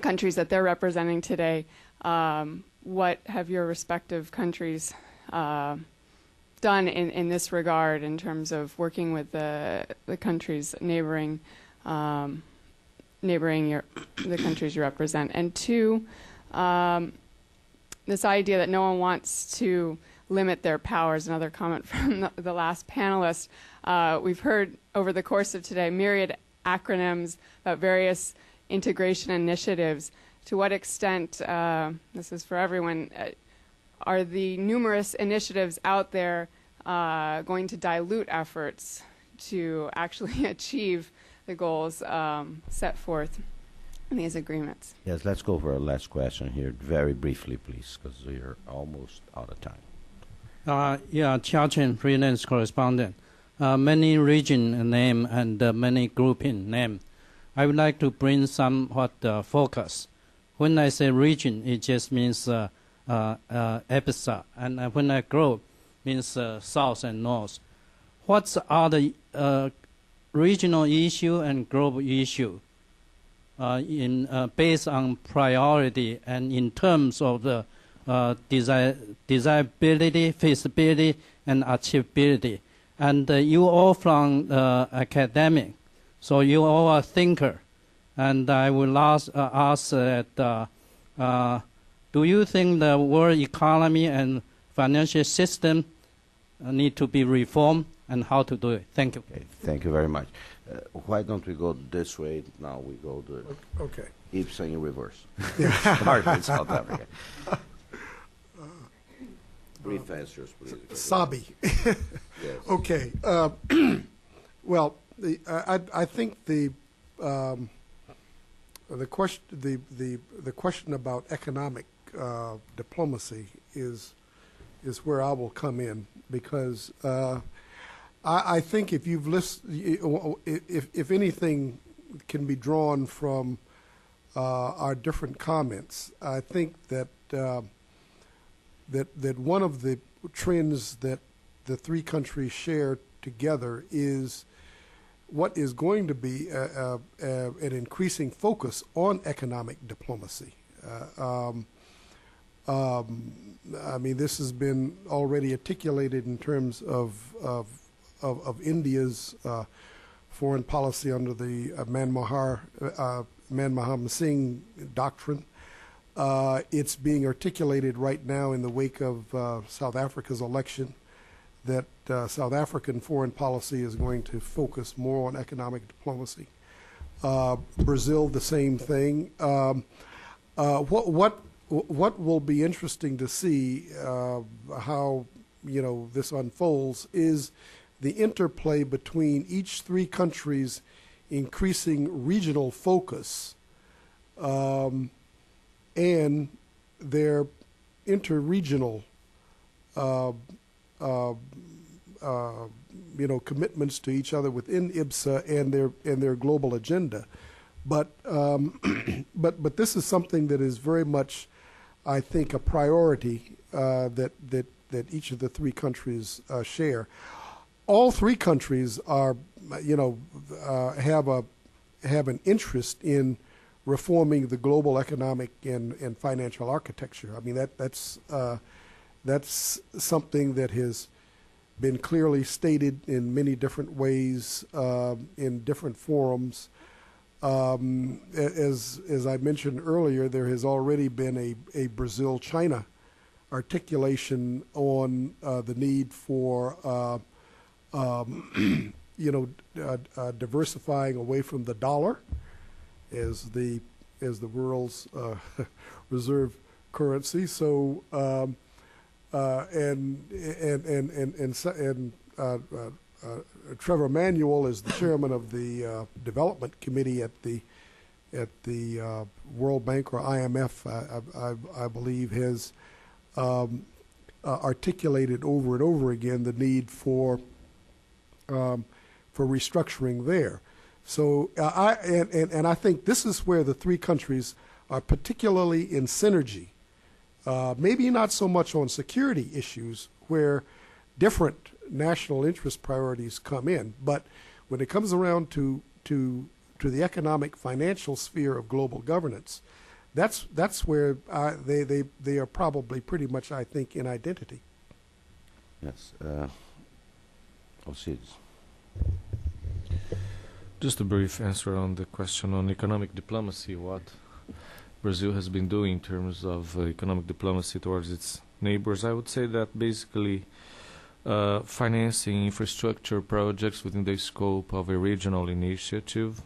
countries that they're representing today, what have your respective countries done in this regard in terms of working with the countries neighboring the countries you represent? And two, this idea that no one wants to limit their powers, another comment from the last panelist. We've heard over the course of today myriad acronyms about various integration initiatives. To what extent, this is for everyone, are the numerous initiatives out there going to dilute efforts to actually achieve the goals set forth in these agreements? Yes, let's go for our last question here, very briefly, please, because we're almost out of time. Chia Chen, freelance correspondent. Many region name and many grouping name. I would like to bring somewhat focus. When I say region, it just means IBSA, and when I group, means south and north. What are the regional issue and global issue based on priority and in terms of the desirability, feasibility, and achievability? And you all from academic, so you all are thinker. And I will ask that do you think the world economy and financial system need to be reformed, and how to do it? Thank you. Okay, thank you very much. Why don't we go this way? Now we go to IBSA in reverse. Start in South Africa. Brief answers, please. Sabi. Yes. Okay. Well, I think the question about economic diplomacy is where I will come in, because I think if you've listened, if anything can be drawn from our different comments, I think that that one of the trends that the three countries share together is what is going to be an increasing focus on economic diplomacy. I mean, this has been already articulated in terms of India's foreign policy under the Manmohan Singh doctrine. It's being articulated right now in the wake of South Africa's election that South African foreign policy is going to focus more on economic diplomacy. Brazil, the same thing. What will be interesting to see how this unfolds is the interplay between each three countries' increasing regional focus and their interregional commitments to each other within IBSA and their global agenda. But this is something that is very much, I think, a priority that each of the three countries share. All three countries are, have an interest in reforming the global economic and financial architecture. I mean, that's something that has been clearly stated in many different ways in different forums. As I mentioned earlier, there has already been a Brazil-China articulation on the need for diversifying away from the dollar as the world's reserve currency. So Trevor Manuel is the chairman of the development committee at the World Bank or IMF, I believe, has articulated over and over again the need for restructuring there. So I think this is where the three countries are particularly in synergy. Maybe not so much on security issues where different national interest priorities come in, but when it comes around to the economic financial sphere of global governance, that's where they are probably pretty much, I think, in identity. Yes. Alcides. Just a brief answer on the question on economic diplomacy, what Brazil has been doing in terms of economic diplomacy towards its neighbors. I would say that basically financing infrastructure projects within the scope of a regional initiative,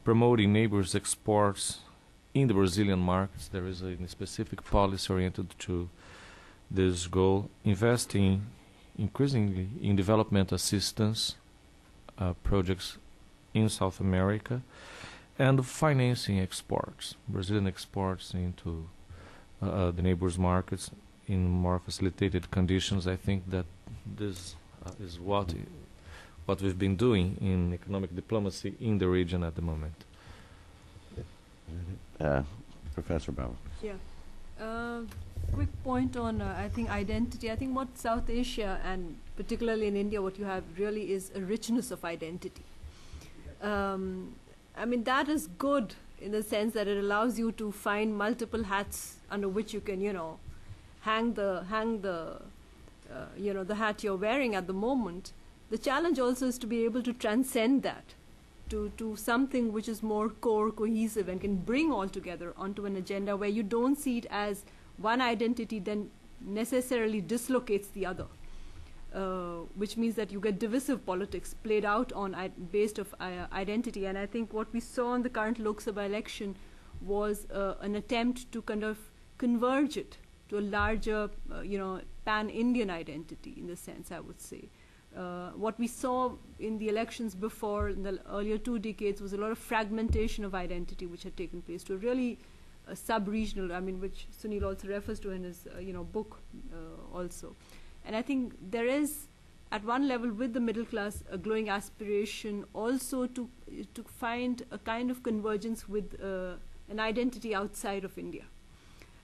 promoting neighbors' exports in the Brazilian markets. There is a specific policy oriented to this goal, investing increasingly in development assistance projects in South America, and financing exports, Brazilian exports into the neighbors' markets in more facilitated conditions. I think that this is what we've been doing in economic diplomacy in the region at the moment. Professor Bauer. Yeah. Quick point on, I think, identity. I think what South Asia, and particularly in India, what you have really is a richness of identity. I mean, that is good in the sense that it allows you to find multiple hats under which you can, hang the hat you're wearing at the moment. The challenge also is to be able to transcend that to something which is more core, cohesive, and can bring all together onto an agenda where you don't see it as one identity then necessarily dislocates the other, which means that you get divisive politics played out on based of identity. And I think what we saw in the current Lok Sabha election was an attempt to kind of converge it to a larger, pan-Indian identity in the sense, I would say. What we saw in the elections before, in the earlier 2 decades, was a lot of fragmentation of identity which had taken place to a really sub-regional, which Sunil also refers to in his, book also. And I think there is, at one level, with the middle class, a glowing aspiration also to find a kind of convergence with an identity outside of India.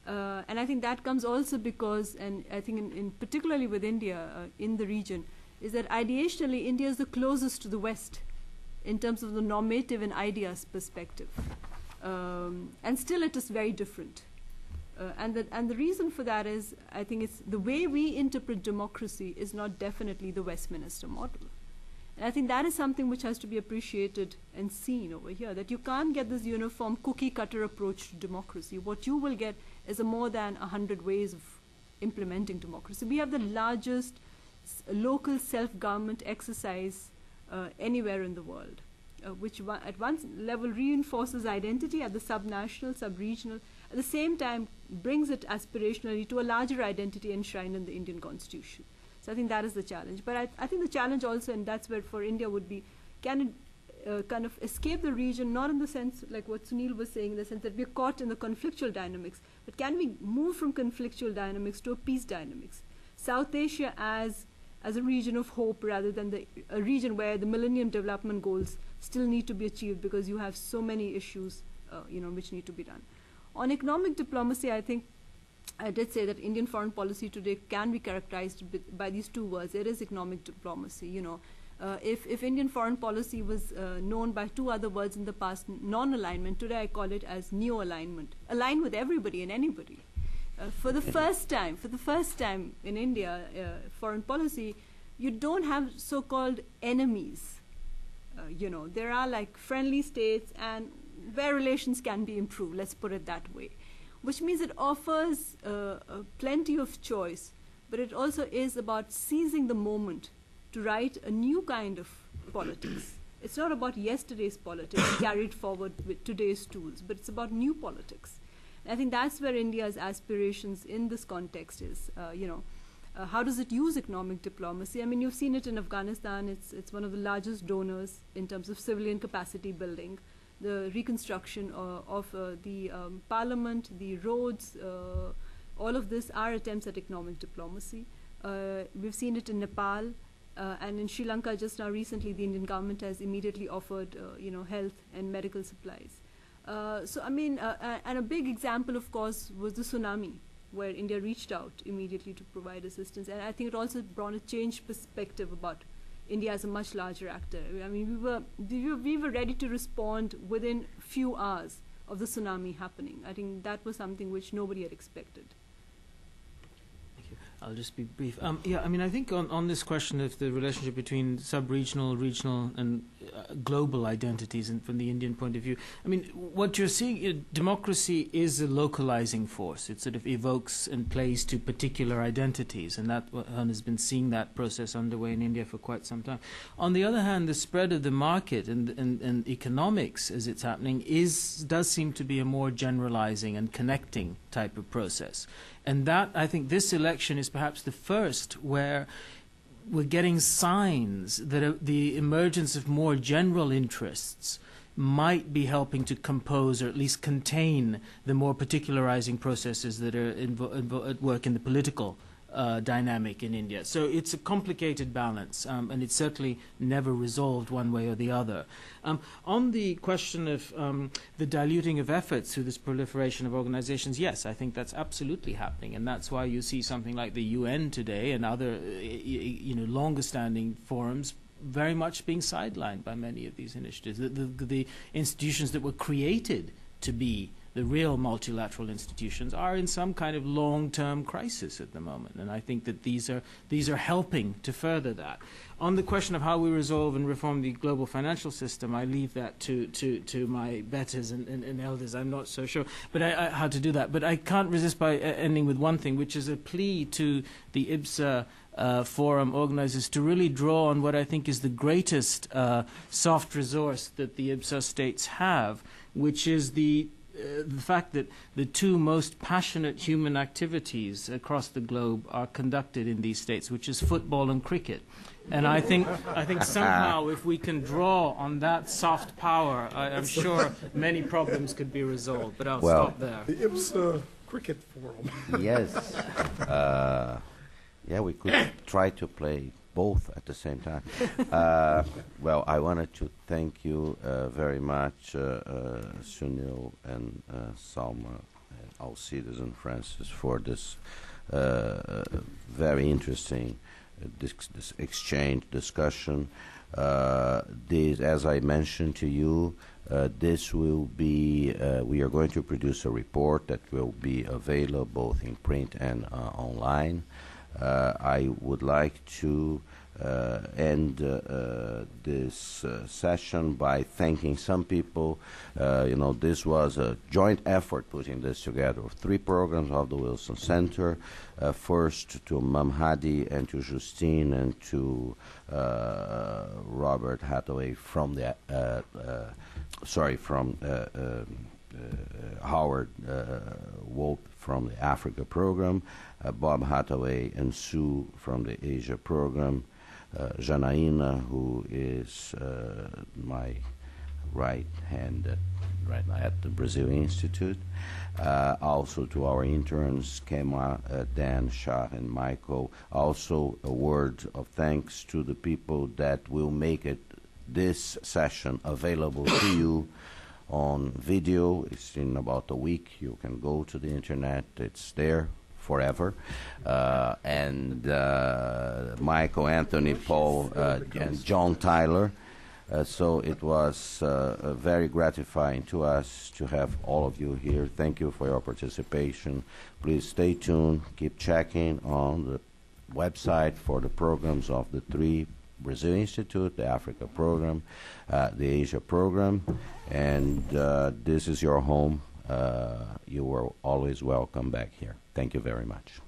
And I think that comes also because, and I think in particularly with India, in the region, is that ideationally India is the closest to the West in terms of the normative and ideas perspective. And still it is very different. And the reason for that is, I think it's the way we interpret democracy is not definitely the Westminster model. And I think that is something which has to be appreciated and seen over here, that you can't get this uniform cookie-cutter approach to democracy. What you will get is a more than 100 ways of implementing democracy. We have the largest local self-government exercise anywhere in the world, which at one level reinforces identity at the subnational, sub-regional, at the same time brings it aspirationally to a larger identity enshrined in the Indian Constitution. So I think that is the challenge. But I think the challenge also, and that's where for India would be, can it kind of escape the region, not in the sense like what Sunil was saying, in the sense that we're caught in the conflictual dynamics, but can we move from conflictual dynamics to a peace dynamics? South Asia as a region of hope rather than a region where the Millennium Development Goals still need to be achieved because you have so many issues which need to be done. On economic diplomacy, I think I did say that Indian foreign policy today can be characterized by these two words. It is economic diplomacy. If Indian foreign policy was known by two other words in the past, non-alignment, today I call it as neo-alignment. Align with everybody and anybody. For the first time in India, foreign policy, you don't have so-called enemies. There are like friendly states and where relations can be improved, let's put it that way, which means it offers plenty of choice, but it also is about seizing the moment to write a new kind of politics. It's not about yesterday's politics carried forward with today's tools, but it's about new politics. I think that's where India's aspirations in this context is, how does it use economic diplomacy? I mean, you've seen it in Afghanistan. It's one of the largest donors in terms of civilian capacity building, the reconstruction of the parliament, the roads, all of this are attempts at economic diplomacy. We've seen it in Nepal, and in Sri Lanka just now recently, the Indian government has immediately offered, health and medical supplies. And a big example, of course, was the tsunami, where India reached out immediately to provide assistance. And I think it also brought a changed perspective about India as a much larger actor. I mean, we were ready to respond within few hours of the tsunami happening. I think that was something which nobody had expected. I'll just be brief. I think on this question of the relationship between sub-regional, regional, and global identities, and from the Indian point of view, I mean, what you're seeing, democracy is a localizing force. It sort of evokes and plays to particular identities, and that one has been seeing that process underway in India for quite some time. On the other hand, the spread of the market and economics as it's happening does seem to be a more generalizing and connecting type of process. And that, I think, this election is perhaps the first where we're getting signs that the emergence of more general interests might be helping to compose or at least contain the more particularizing processes that are at work in the political dynamic in India. So it's a complicated balance, and it's certainly never resolved one way or the other. On the question of the diluting of efforts through this proliferation of organizations, yes, I think that's absolutely happening, and that's why you see something like the UN today and other longer-standing forums very much being sidelined by many of these initiatives. The institutions that were created to be the real multilateral institutions are in some kind of long-term crisis at the moment, and I think that these are helping to further that. On the question of how we resolve and reform the global financial system, I leave that to my betters and elders. I'm not so sure, but how to do that. But I can't resist by ending with one thing, which is a plea to the IBSA forum organizers to really draw on what I think is the greatest soft resource that the IBSA states have, which is the fact that the two most passionate human activities across the globe are conducted in these states, which is football and cricket. And I think somehow if we can draw on that soft power, I'm sure many problems could be resolved. But I'll stop there. The IBSA Cricket Forum. Yes. We could try to play both at the same time. Well, I wanted to thank you very much, Sunil and Salma, Alcides and Francis, for this very interesting this exchange, discussion. This, as I mentioned to you, this will be, we are going to produce a report that will be available both in print and online. I would like to end this session by thanking some people. This was a joint effort putting this together of 3 programs of the Wilson Center. First to Mamhadi and to Justine and to Robert Hathaway from the Howard Wolf from the Africa program, Bob Hathaway and Sue from the Asia program, Janaína, who is my right hand right now at the Brazil Institute. Also to our interns, Kema, Dan, Shah, and Michael. Also a word of thanks to the people that will make this session available to you on video. It's in about a week. You can go to the internet. It's there forever. And Michael, Anthony, Paul, and John Tyler. So it was very gratifying to us to have all of you here. Thank you for your participation. Please stay tuned. Keep checking on the website for the programs of the 3 Brazil Institute, the Africa program, the Asia program, and this is your home. You are always welcome back here. Thank you very much.